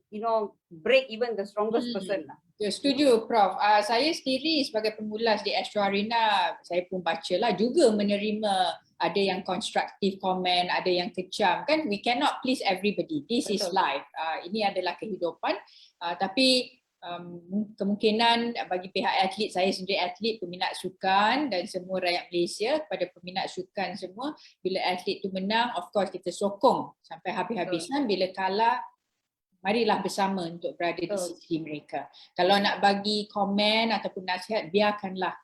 break even the strongest person lah. Ya, setuju Prof. Saya sendiri sebagai pengulas di Astro Arena, saya pun bacalah juga menerima ada yang constructive comment, ada yang kecam. Kan we cannot please everybody. This is Betul. life. Ini adalah kehidupan. Tapi kemungkinan bagi pihak atlet, saya sendiri atlet, peminat sukan dan semua rakyat Malaysia, kepada peminat sukan semua, bila atlet tu menang, of course kita sokong sampai habis-habisan. Bila kalah, marilah bersama untuk berada di Betul. sisi mereka. Kalau nak bagi komen ataupun nasihat, biarkanlah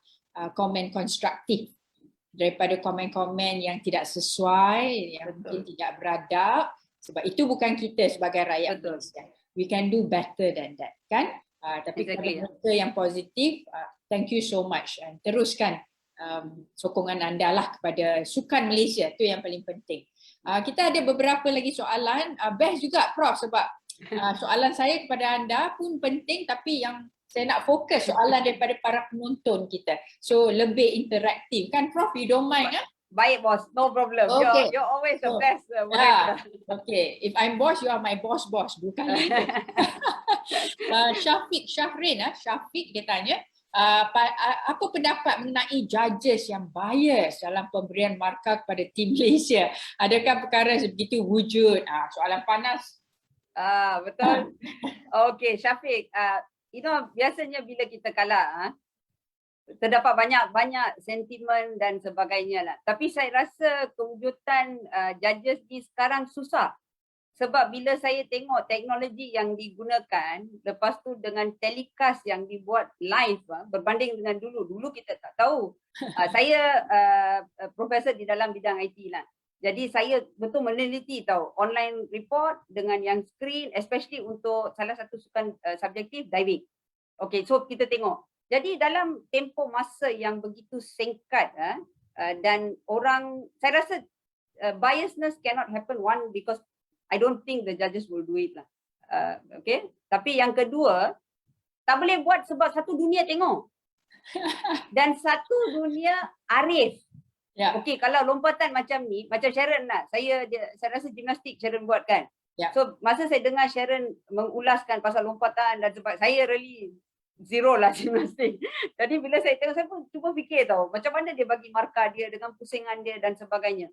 komen konstruktif daripada komen-komen yang tidak sesuai, yang mungkin tidak beradab, sebab itu bukan kita sebagai rakyat Betul. Malaysia. We can do better than that, kan? Tapi Exactly, kepada mereka yang positif, thank you so much. Teruskan sokongan anda lah kepada sukan Malaysia, tu yang paling penting. Kita ada beberapa lagi soalan, best juga Prof, sebab soalan saya kepada anda pun penting, tapi yang saya nak fokus soalan daripada para penonton kita. So lebih interaktif kan Prof, you don't mind? Baik bos, no problem. Okay. You're always the So, best. Okay, if I'm boss, you are my boss. Bukan gitu. Syafiq Syahrin, Syafiq dia tanya, apa pendapat mengenai judges yang bias dalam pemberian markah kepada tim Malaysia? Adakah perkara sebegitu wujud? Soalan panas. Betul. Okay, Syafiq. Biasanya bila kita kalah, terdapat banyak sentimen dan sebagainya lah. Tapi saya rasa kewujudan judges ni sekarang susah. Sebab bila saya tengok teknologi yang digunakan, lepas tu dengan telecast yang dibuat live, berbanding dengan dulu. Dulu kita tak tahu. Saya profesor di dalam bidang IT lah. Jadi saya betul meneliti tahu online report dengan yang screen, especially untuk salah satu sukan subjektif, diving. Okay, so kita tengok. Jadi dalam tempoh masa yang begitu singkat dan orang, saya rasa biasness cannot happen, one, because I don't think the judges will do it lah. Okay, tapi yang kedua, tak boleh buat sebab satu dunia tengok. Dan satu dunia arif. Ya. Okay, kalau lompatan macam ni, macam Sharon lah, saya rasa gimnastik Sharon buat kan. Ya. So masa saya dengar Sharon mengulaskan pasal lompatan dan sebab saya really zero lah gimnastik. Jadi bila saya tengok, saya pun cuba fikir tau, macam mana dia bagi markah dia dengan pusingan dia dan sebagainya.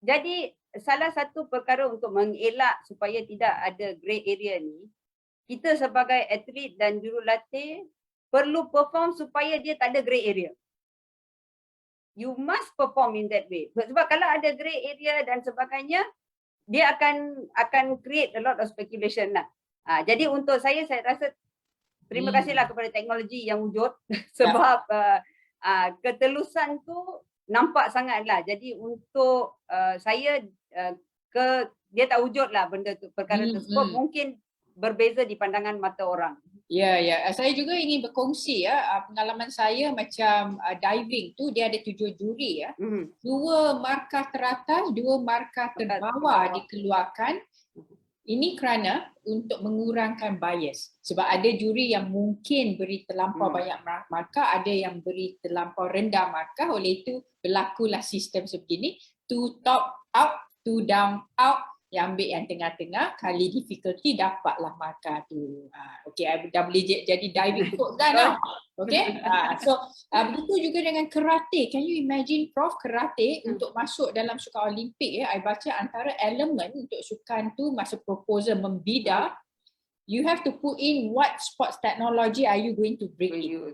Jadi salah satu perkara untuk mengelak supaya tidak ada grey area ni, kita sebagai atlet dan jurulatih perlu perform supaya dia tak ada grey area. You must perform in that way. Sebab kalau ada grey area dan sebagainya, dia akan create a lot of speculation lah. Jadi untuk saya rasa terima kasihlah kepada teknologi yang wujud sebab ketelusan tu nampak sangatlah. Jadi untuk saya dia tak wujud lah benda tu, perkara tersebut mungkin berbeza di pandangan mata orang. Ya. Saya juga ingin berkongsi pengalaman saya macam diving tu dia ada 7 juri 2 markah teratas, 2 markah terbawah dikeluarkan. Ini kerana untuk mengurangkan bias. Sebab ada juri yang mungkin beri terlampau banyak markah, ada yang beri terlampau rendah markah. Oleh itu berlakulah sistem sebegini. 2 top out, 2 down out. Yang ambil yang tengah-tengah, kali difficulty dapatlah markah tu. Okay, dah boleh jadi diving coach kan? Okay, so begitu juga dengan karate. Can you imagine Prof, karate untuk masuk dalam sukan Olimpik I baca antara elemen untuk sukan tu masa proposal membidar, you have to put in what sports technology are you going to bring in.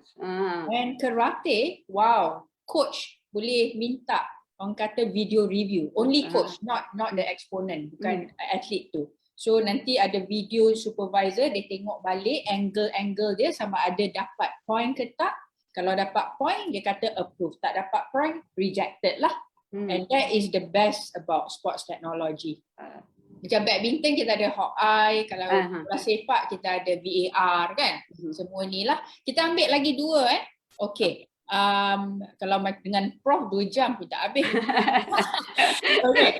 And karate, wow, coach boleh minta orang kata video review, only coach, not the exponent, bukan atlet tu. So nanti ada video supervisor, dia tengok balik angle dia sama ada dapat point ke tak. Kalau dapat point, dia kata approve. Tak dapat point, rejected lah. And that is the best about sports technology. Macam badminton kita ada Hawkeye, kalau bola sepak kita ada VAR kan. Semua ni lah. Kita ambil lagi 2 Okay. Kalau dengan Prof 2 jam pun tak habis. Okay.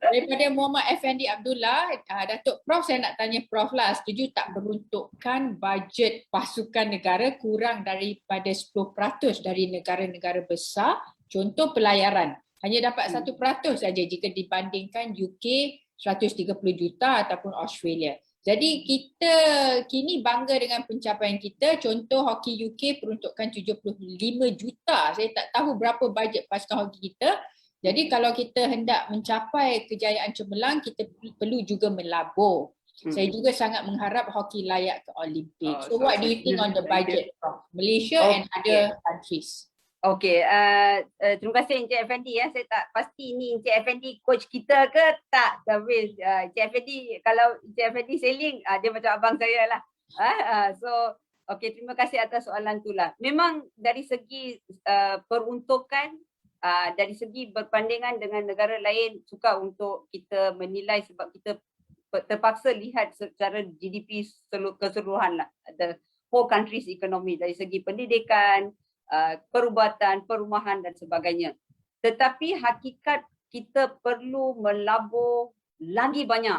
Daripada Muhammad Effendi Abdullah, Datuk Prof, saya nak tanya Prof lah, setuju tak peruntukan bajet pasukan negara kurang daripada 10% dari negara-negara besar, contoh pelayaran, hanya dapat 1% saja jika dibandingkan UK 130 juta ataupun Australia. Jadi kita kini bangga dengan pencapaian kita. Contoh hoki UK peruntukan 75 juta. Saya tak tahu berapa bajet pasukan hoki kita. Jadi kalau kita hendak mencapai kejayaan cemerlang, kita perlu juga melabur. Saya juga sangat mengharap hoki layak ke Olimpik. So what do you think on the budget from Malaysia and other countries? Okey, terima kasih Encik Effendi ya. Saya tak pasti ni Encik Effendi coach kita ke tak. Tapi Encik Effendi, kalau Encik Effendi sailing, dia macam abang saya lah. So, okey, terima kasih atas soalan tu lah. Memang dari segi peruntukan, dari segi berbandingan dengan negara lain, suka untuk kita menilai sebab kita terpaksa lihat secara GDP keseluruhan lah. The whole country's economy dari segi pendidikan, perubatan, perumahan dan sebagainya. Tetapi hakikat kita perlu melabur lagi banyak.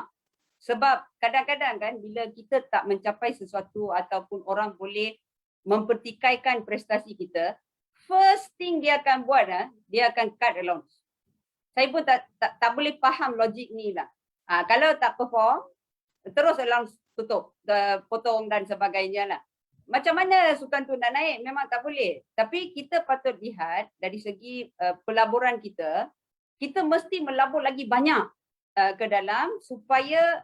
Sebab kadang-kadang kan bila kita tak mencapai sesuatu ataupun orang boleh mempertikaikan prestasi kita, first thing dia akan buat, dia akan cut allowance. Saya pun tak boleh faham logik ni lah. Kalau tak perform, terus allowance tutup, potong dan sebagainya lah. Macam mana sukan tu nak naik? Memang tak boleh. Tapi kita patut lihat dari segi pelaburan kita, kita mesti melabur lagi banyak ke dalam supaya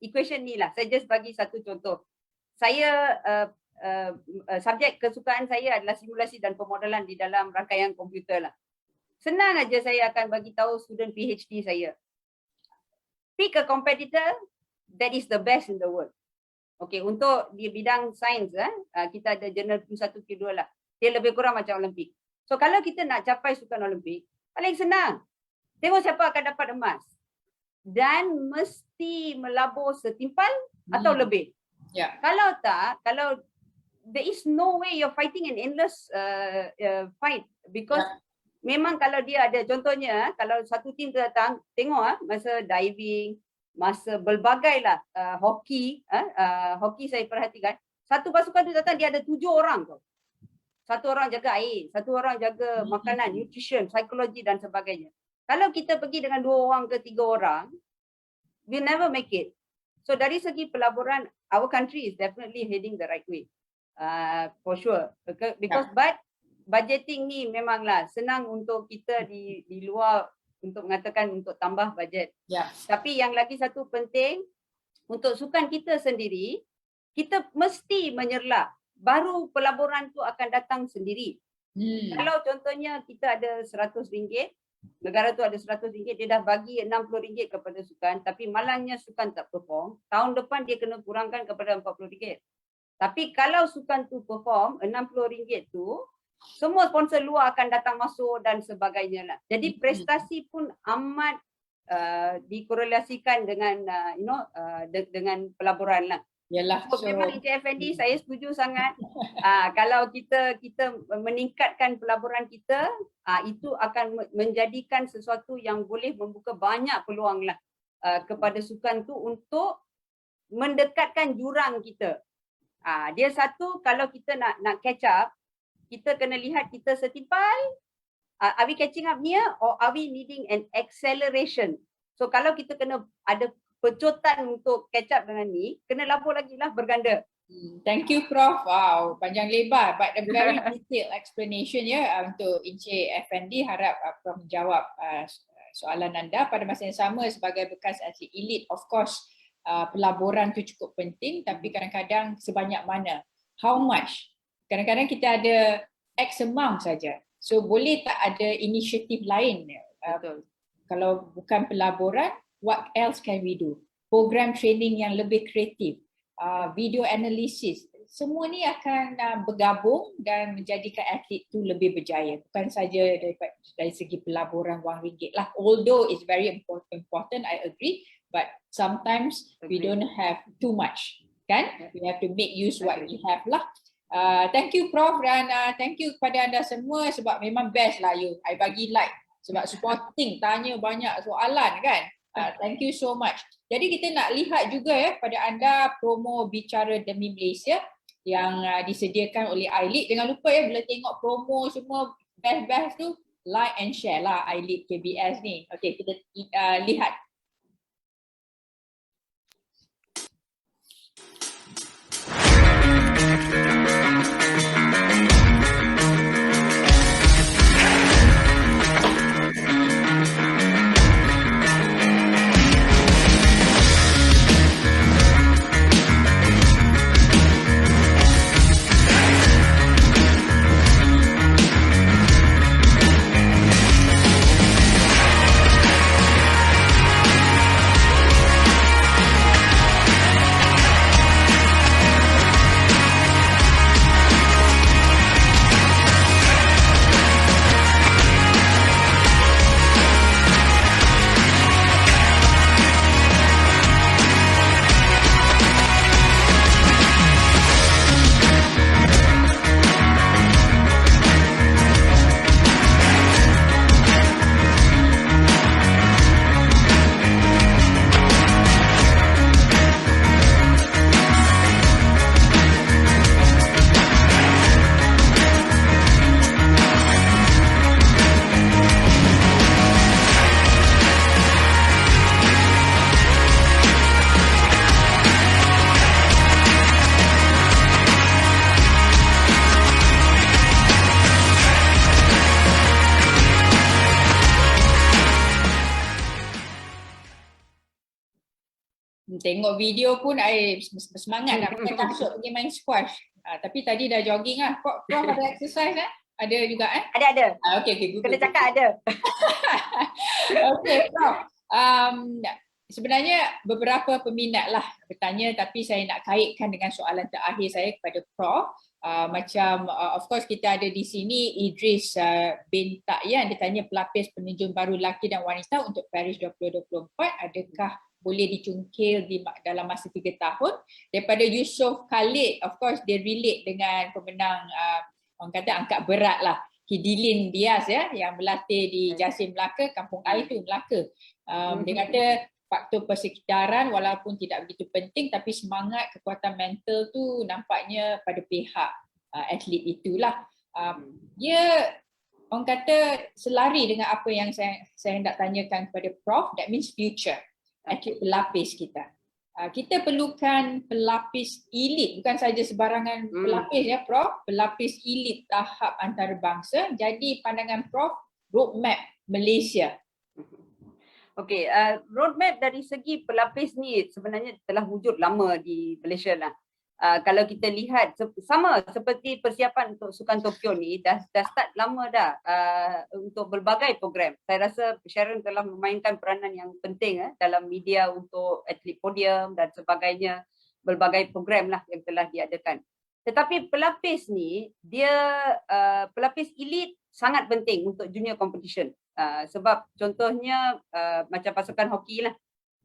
equation ni lah. Saya just bagi satu contoh. Saya, subjek kesukaan saya adalah simulasi dan pemodelan di dalam rangkaian komputer lah. Senang aja saya akan bagi tahu student PhD saya. Pick a competitor that is the best in the world. Okey, untuk di bidang sains, kita ada jurnal Q1, Q2 lah. Dia lebih kurang macam Olimpik. So kalau kita nak capai sukan Olimpik, paling senang. Tengok siapa akan dapat emas. Dan mesti melabur setimpal atau lebih. Yeah. Kalau tak, kalau there is no way you're fighting an endless fight. Because memang kalau dia ada, contohnya kalau satu tim datang, tengok masa diving, masa berbagai lah hoki, hoki saya perhatikan, satu pasukan tu datang dia ada 7 orang tu. Satu orang jaga air, satu orang jaga makanan, nutrition, psikologi dan sebagainya. Kalau kita pergi dengan 2 orang ke 3 orang, we never make it. So dari segi pelaburan, our country is definitely heading the right way. For sure. Because but budgeting ni memanglah senang untuk kita di luar untuk mengatakan untuk tambah bajet. Yeah. Tapi yang lagi satu penting, untuk sukan kita sendiri, kita mesti menyerlah. Baru pelaburan tu akan datang sendiri. Kalau contohnya kita ada RM100, negara tu ada RM100, dia dah bagi RM60 kepada sukan, tapi malangnya sukan tak perform, tahun depan dia kena kurangkan kepada RM40. Tapi kalau sukan tu perform, RM60 tu, semua sponsor luar akan datang masuk dan sebagainya lah. Jadi prestasi pun amat dikorelasikan dengan dengan pelaburan lah. Yalah, so memang Encik Effendi, saya setuju sangat. Kalau kita meningkatkan pelaburan kita, itu akan menjadikan sesuatu yang boleh membuka banyak peluang lah kepada sukan tu untuk mendekatkan jurang kita. Dia satu, kalau kita nak catch up, kita kena lihat kita setimpal, are we catching up near or are we needing an acceleration? So kalau kita kena ada pecotan untuk catch up dengan ni, kena labur lagi lah berganda. Thank you Prof. Wow, panjang lebar but a very detailed explanation untuk Encik Effendi. Harap Prof menjawab soalan anda. Pada masa yang sama, sebagai bekas atlet elite, of course pelaburan tu cukup penting, tapi kadang-kadang sebanyak mana? How much? Kadang-kadang kita ada X amount saja. So boleh tak ada inisiatif lain? Kalau bukan pelaburan, what else can we do? Program training yang lebih kreatif, video analysis, semua ni akan bergabung dan menjadikan atlet tu lebih berjaya. Bukan saja dari segi pelaburan wang ringgit lah. Although it's very important, I agree, but sometimes we don't have too much, kan? We have to make use what we have lah. Thank you Prof dan thank you kepada anda semua sebab memang best lah you. I bagi like sebab supporting, tanya banyak soalan kan. Thank you so much. Jadi kita nak lihat juga ya pada anda promo Bicara Demi Malaysia yang disediakan oleh iLead. Jangan lupa ya bila tengok promo semua best-best tu, like and share lah iLead KBS ni. Okay, kita lihat. Tengok video pun I semangat nak pakai kasut pergi main squash. Tapi tadi dah jogging lah. Prof ada exercise Ada juga Ada. Okay, good. Kena cakap ada. Okay, Prof. Sebenarnya beberapa peminat lah bertanya tapi saya nak kaitkan dengan soalan terakhir saya kepada Prof. Of course kita ada di sini Idris bin Takyan, dia tanya pelapis penerjun baru lelaki dan wanita untuk Paris 2024 adakah boleh dicungkil dalam masa 3 tahun. Daripada Yusof Khalid, of course dia relate dengan pemenang orang kata angkat berat lah, Hidilin Diaz ya, yang berlatih di Jasim Melaka, Kampung Air tu Melaka. Dia kata faktor persekitaran walaupun tidak begitu penting tapi semangat, kekuatan mental tu nampaknya pada pihak atlet itulah. Dia orang kata selari dengan apa yang saya hendak tanyakan kepada Prof, that means future. Atlet pelapis kita. Kita perlukan pelapis elit, bukan saja sebarangan pelapis ya Prof, pelapis elit tahap antarabangsa. Jadi pandangan Prof, roadmap Malaysia. Okey, roadmap dari segi pelapis ni sebenarnya telah wujud lama di Malaysia lah. Kalau kita lihat sama seperti persiapan untuk Sukan Tokyo ni dah start lama dah untuk berbagai program. Saya rasa Sharon telah memainkan peranan yang penting dalam media untuk atlet podium dan sebagainya, berbagai program lah yang telah diadakan. Tetapi pelapis ni dia pelapis elit sangat penting untuk junior competition. Sebab contohnya macam pasukan hoki lah.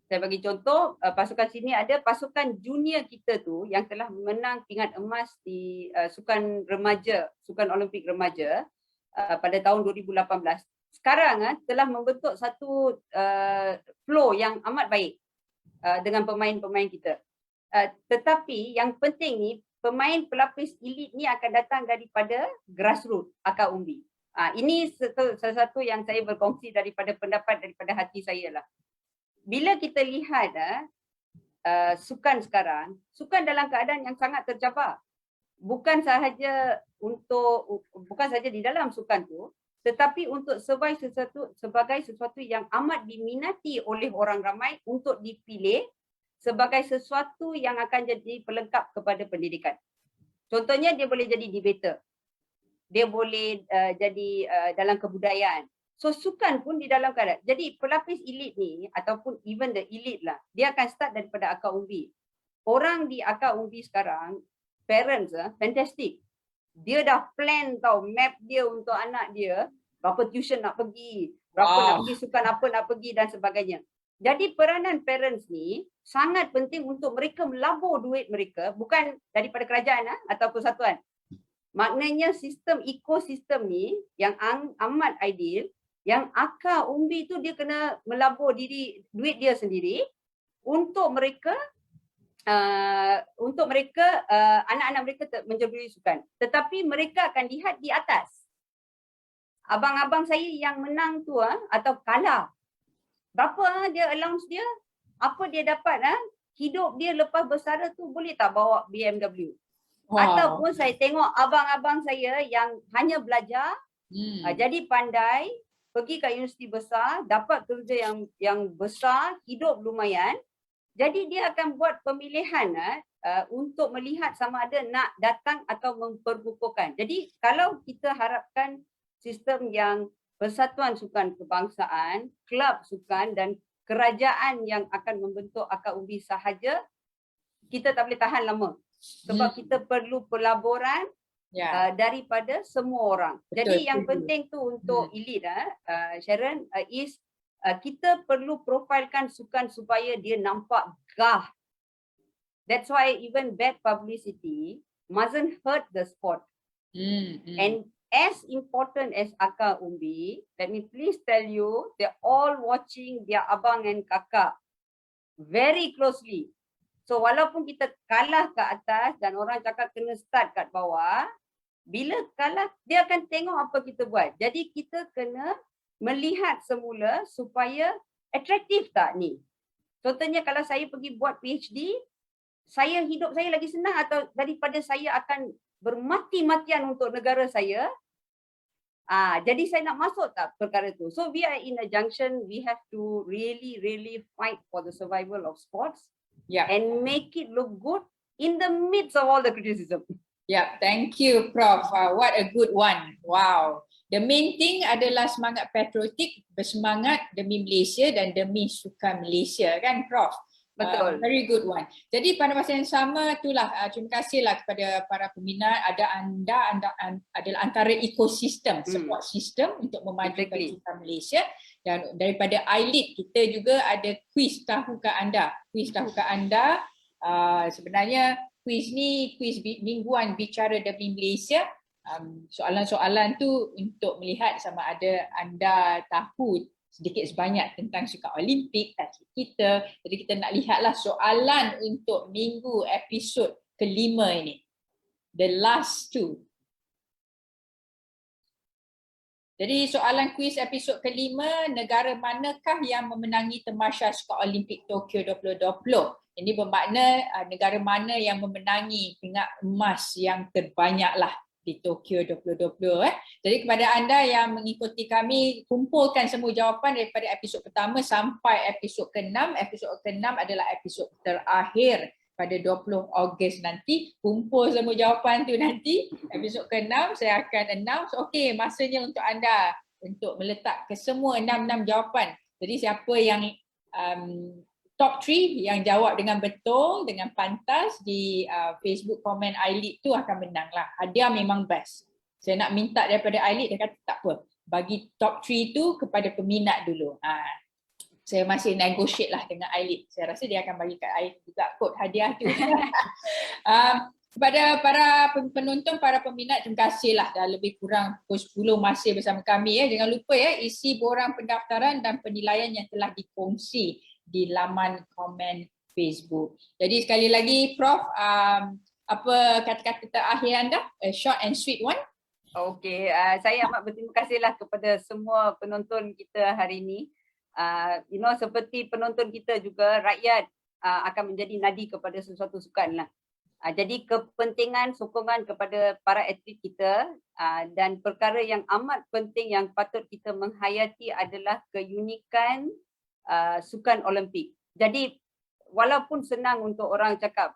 Saya bagi contoh, pasukan sini ada pasukan junior kita tu yang telah menang pingat emas di Sukan Remaja, Sukan Olimpik Remaja pada tahun 2018. Sekarang telah membentuk satu flow yang amat baik dengan pemain-pemain kita. Tetapi yang penting ni, pemain pelapis elit ni akan datang daripada grassroots, akar umbi. Ini salah satu yang saya berkongsi daripada pendapat daripada hati saya lah. Bila kita lihat sukan sekarang, sukan dalam keadaan yang sangat tercabar. Bukan sahaja di dalam sukan tu, tetapi untuk sebagai sesuatu yang amat diminati oleh orang ramai untuk dipilih sebagai sesuatu yang akan jadi pelengkap kepada pendidikan. Contohnya dia boleh jadi debater. Dia boleh jadi dalam kebudayaan. So sukan pun di dalam keadaan. Jadi pelapis elit ni ataupun even the elite lah, dia akan start daripada akar umbi. Orang di akar umbi sekarang, parents fantastic. Dia dah plan tau map dia untuk anak dia, berapa tuition nak pergi, berapa nak pergi sukan apa nak pergi dan sebagainya. Jadi peranan parents ni sangat penting untuk mereka melabur duit mereka bukan daripada kerajaan atau persatuan. Maknanya sistem ekosistem ni yang amat ideal, yang akar umbi tu dia kena melabur duit dia sendiri untuk mereka anak-anak mereka menjadi sukan. Tetapi mereka akan lihat di atas. Abang-abang saya yang menang tu atau kalah, berapa dia allowance dia, apa dia dapat, hidup dia lepas bersara tu boleh tak bawa BMW. Ataupun saya tengok abang-abang saya yang hanya belajar, jadi pandai, pergi ke universiti besar, dapat kerja yang besar, hidup lumayan. Jadi dia akan buat pemilihan untuk melihat sama ada nak datang atau memperkukuhkan. Jadi kalau kita harapkan sistem yang Persatuan Sukan Kebangsaan, klub sukan dan kerajaan yang akan membentuk akar umbi sahaja, kita tak boleh tahan lama. Sebab kita perlu pelaburan daripada semua orang. Betul, Jadi yang setuju. penting tu untuk elite Sharon, is kita perlu profilkan sukan supaya dia nampak gah. That's why even bad publicity mustn't hurt the sport. And as important as akar umbi, let me please tell you, they're all watching their abang and kakak very closely. So walaupun kita kalah kat atas dan orang cakap kena start kat bawah, bila kalah dia akan tengok apa kita buat. Jadi kita kena melihat semula supaya atraktif tak ni. Contohnya kalau saya pergi buat PhD, hidup saya lagi senang atau daripada saya akan bermati-matian untuk negara saya. Jadi saya nak masuk tak perkara tu. So we are in a junction, we have to really fight for the survival of sports. And make it look good in the midst of all the criticism. Thank you, Prof. What a good one. Wow. The main thing adalah semangat patriotik, bersemangat demi Malaysia dan demi sukan Malaysia, kan, Prof? Betul. Very good one. Jadi pada masa yang sama itulah, terima kasihlah kepada para peminat. Anda adalah antara ekosistem, support system untuk memajukan sukan Malaysia. Dan daripada iLead kita juga ada kuis tahukah anda. Kuis tahukah anda, sebenarnya kuis ni kuis mingguan bicara demi Malaysia. Soalan-soalan tu untuk melihat sama ada anda tahu sedikit sebanyak tentang sukan Olimpik atlet kita. Jadi kita nak lihatlah soalan untuk minggu episod kelima ini. The last two. Jadi soalan kuis episod kelima, negara manakah yang memenangi Tamasya Sukan Olimpik Tokyo 2020? Ini bermakna negara mana yang memenangi pingat emas yang terbanyaklah di Tokyo 2020. Jadi kepada anda yang mengikuti kami, kumpulkan semua jawapan daripada episod pertama sampai episod ke-6. Episod ke-6 adalah episod terakhir pada 20 Ogos nanti. Kumpul semua jawapan tu nanti. Episod ke-6 saya akan announce, okey, masanya untuk anda untuk meletak ke semua 6 jawapan. Jadi siapa yang top 3 yang jawab dengan betul, dengan pantas di Facebook komen iLead tu akan menang lah. Hadiah memang best. Saya nak minta daripada iLead, dia kata tak apa, bagi top 3 tu kepada peminat dulu. Saya masih negotiate lah dengan iLead. Saya rasa dia akan bagi kat I juga kod hadiah tu. Kepada para penonton, para peminat, terima kasihlah dah lebih kurang pukul 10 masih bersama kami. Jangan lupa isi borang pendaftaran dan penilaian yang telah dikongsi di laman komen Facebook. Jadi sekali lagi Prof, apa kata-kata terakhir anda? A short and sweet one. Okey, saya amat berterima kasihlah kepada semua penonton kita hari ini. Seperti penonton kita juga, rakyat akan menjadi nadi kepada sesuatu sukan lah. Jadi kepentingan sokongan kepada para atlet kita dan perkara yang amat penting yang patut kita menghayati adalah keunikan sukan Olimpik. Jadi walaupun senang untuk orang cakap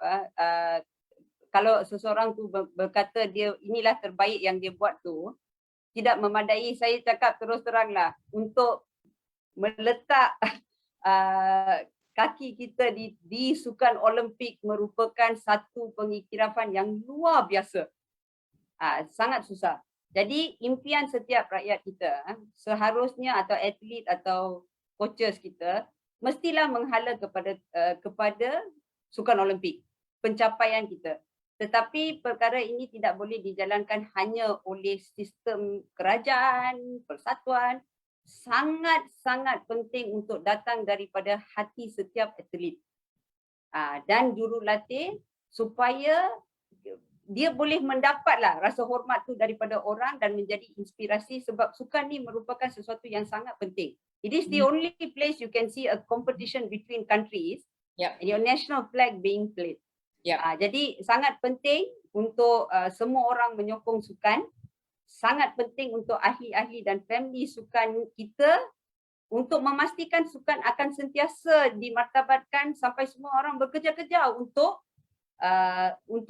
kalau seseorang tu berkata dia inilah terbaik yang dia buat tu, tidak memadai. Saya cakap terus teranglah, untuk meletak kaki kita di sukan Olimpik merupakan satu pengiktirafan yang luar biasa. Sangat susah. Jadi impian setiap rakyat kita seharusnya, atau atlet atau coaches kita, mestilah menghala kepada sukan Olimpik, pencapaian kita. Tetapi perkara ini tidak boleh dijalankan hanya oleh sistem kerajaan, persatuan. Sangat-sangat penting untuk datang daripada hati setiap atlet. Dan jurulatih supaya dia boleh mendapatlah rasa hormat tu daripada orang dan menjadi inspirasi, sebab sukan ni merupakan sesuatu yang sangat penting. It is the only place you can see a competition between countries and your national flag being played. Jadi sangat penting untuk semua orang menyokong sukan. Sangat penting untuk ahli-ahli dan family sukan kita untuk memastikan sukan akan sentiasa dimartabatkan sampai semua orang bekerja-kerja untuk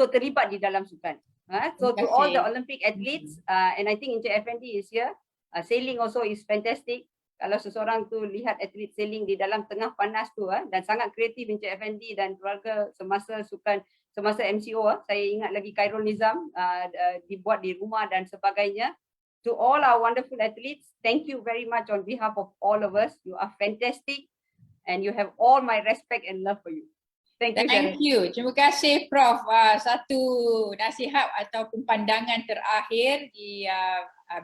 terlibat di dalam sukan. So to all the Olympic athletes, and I think Encik Effendi is here, sailing also is fantastic. Kalau seseorang tu lihat atlet sailing di dalam tengah panas tu dan sangat kreatif Encik Effendi dan keluarga semasa sukan, semasa MCO, saya ingat lagi Khairul Nizam dibuat di rumah dan sebagainya. To all our wonderful athletes, thank you very much on behalf of all of us. You are fantastic and you have all my respect and love for you. Thank you. Thank you. Terima kasih Prof. Satu nasihat ataupun pandangan terakhir di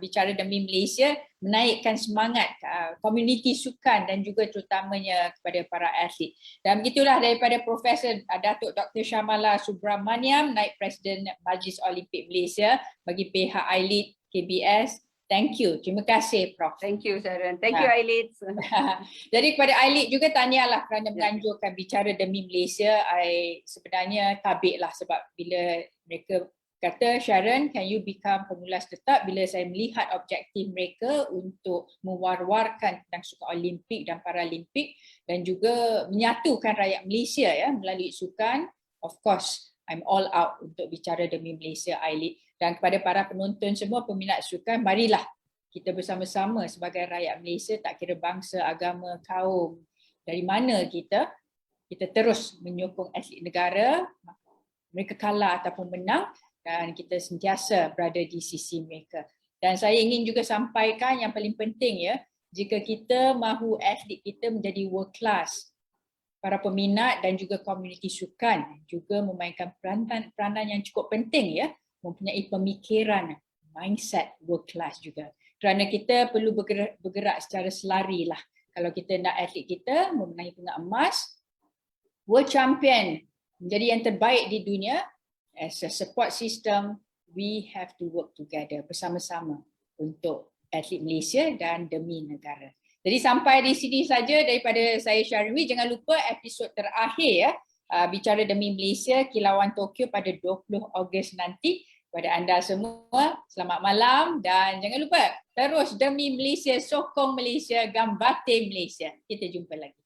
Bicara Demi Malaysia, menaikkan semangat komuniti sukan dan juga terutamanya kepada para atlet. Dan begitulah daripada Profesor Datuk Dr. Syamala Subramaniam, Naib Presiden Majlis Olimpik Malaysia bagi pihak ILIT KBS. Thank you. Terima kasih Prof. Thank you Sharon. Thank you ILIT. Jadi kepada ILIT juga tahniahlah kerana menganjurkan Bicara Demi Malaysia. Sebenarnya tabiklah sebab bila mereka kata, Sharon, can you become pengulas tetap, bila saya melihat objektif mereka untuk mewar-warkan tentang sukan Olimpik dan Paralimpik dan juga menyatukan rakyat Malaysia melalui sukan, of course I'm all out untuk Bicara Demi Malaysia ILIT. Dan kepada para penonton semua, peminat sukan, marilah kita bersama-sama sebagai rakyat Malaysia, tak kira bangsa, agama, kaum, dari mana kita terus menyokong atlet negara, mereka kalah ataupun menang, dan kita sentiasa berada di sisi mereka. Dan saya ingin juga sampaikan yang paling penting jika kita mahu atlet kita menjadi world class, para peminat dan juga komuniti sukan juga memainkan peranan yang cukup penting mempunyai pemikiran mindset world class juga. Kerana kita perlu bergerak secara selari lah. Kalau kita nak atlet kita memenangi pingat emas, world champion, menjadi yang terbaik di dunia, as a support system, we have to work together bersama-sama untuk atlet Malaysia dan demi negara. Jadi sampai di sini saja daripada saya Syarwi. Jangan lupa episod terakhir Bicara Demi Malaysia Kilauan Tokyo pada 20 Ogos nanti. Kepada anda semua, selamat malam dan jangan lupa terus demi Malaysia, sokong Malaysia, gambate Malaysia. Kita jumpa lagi.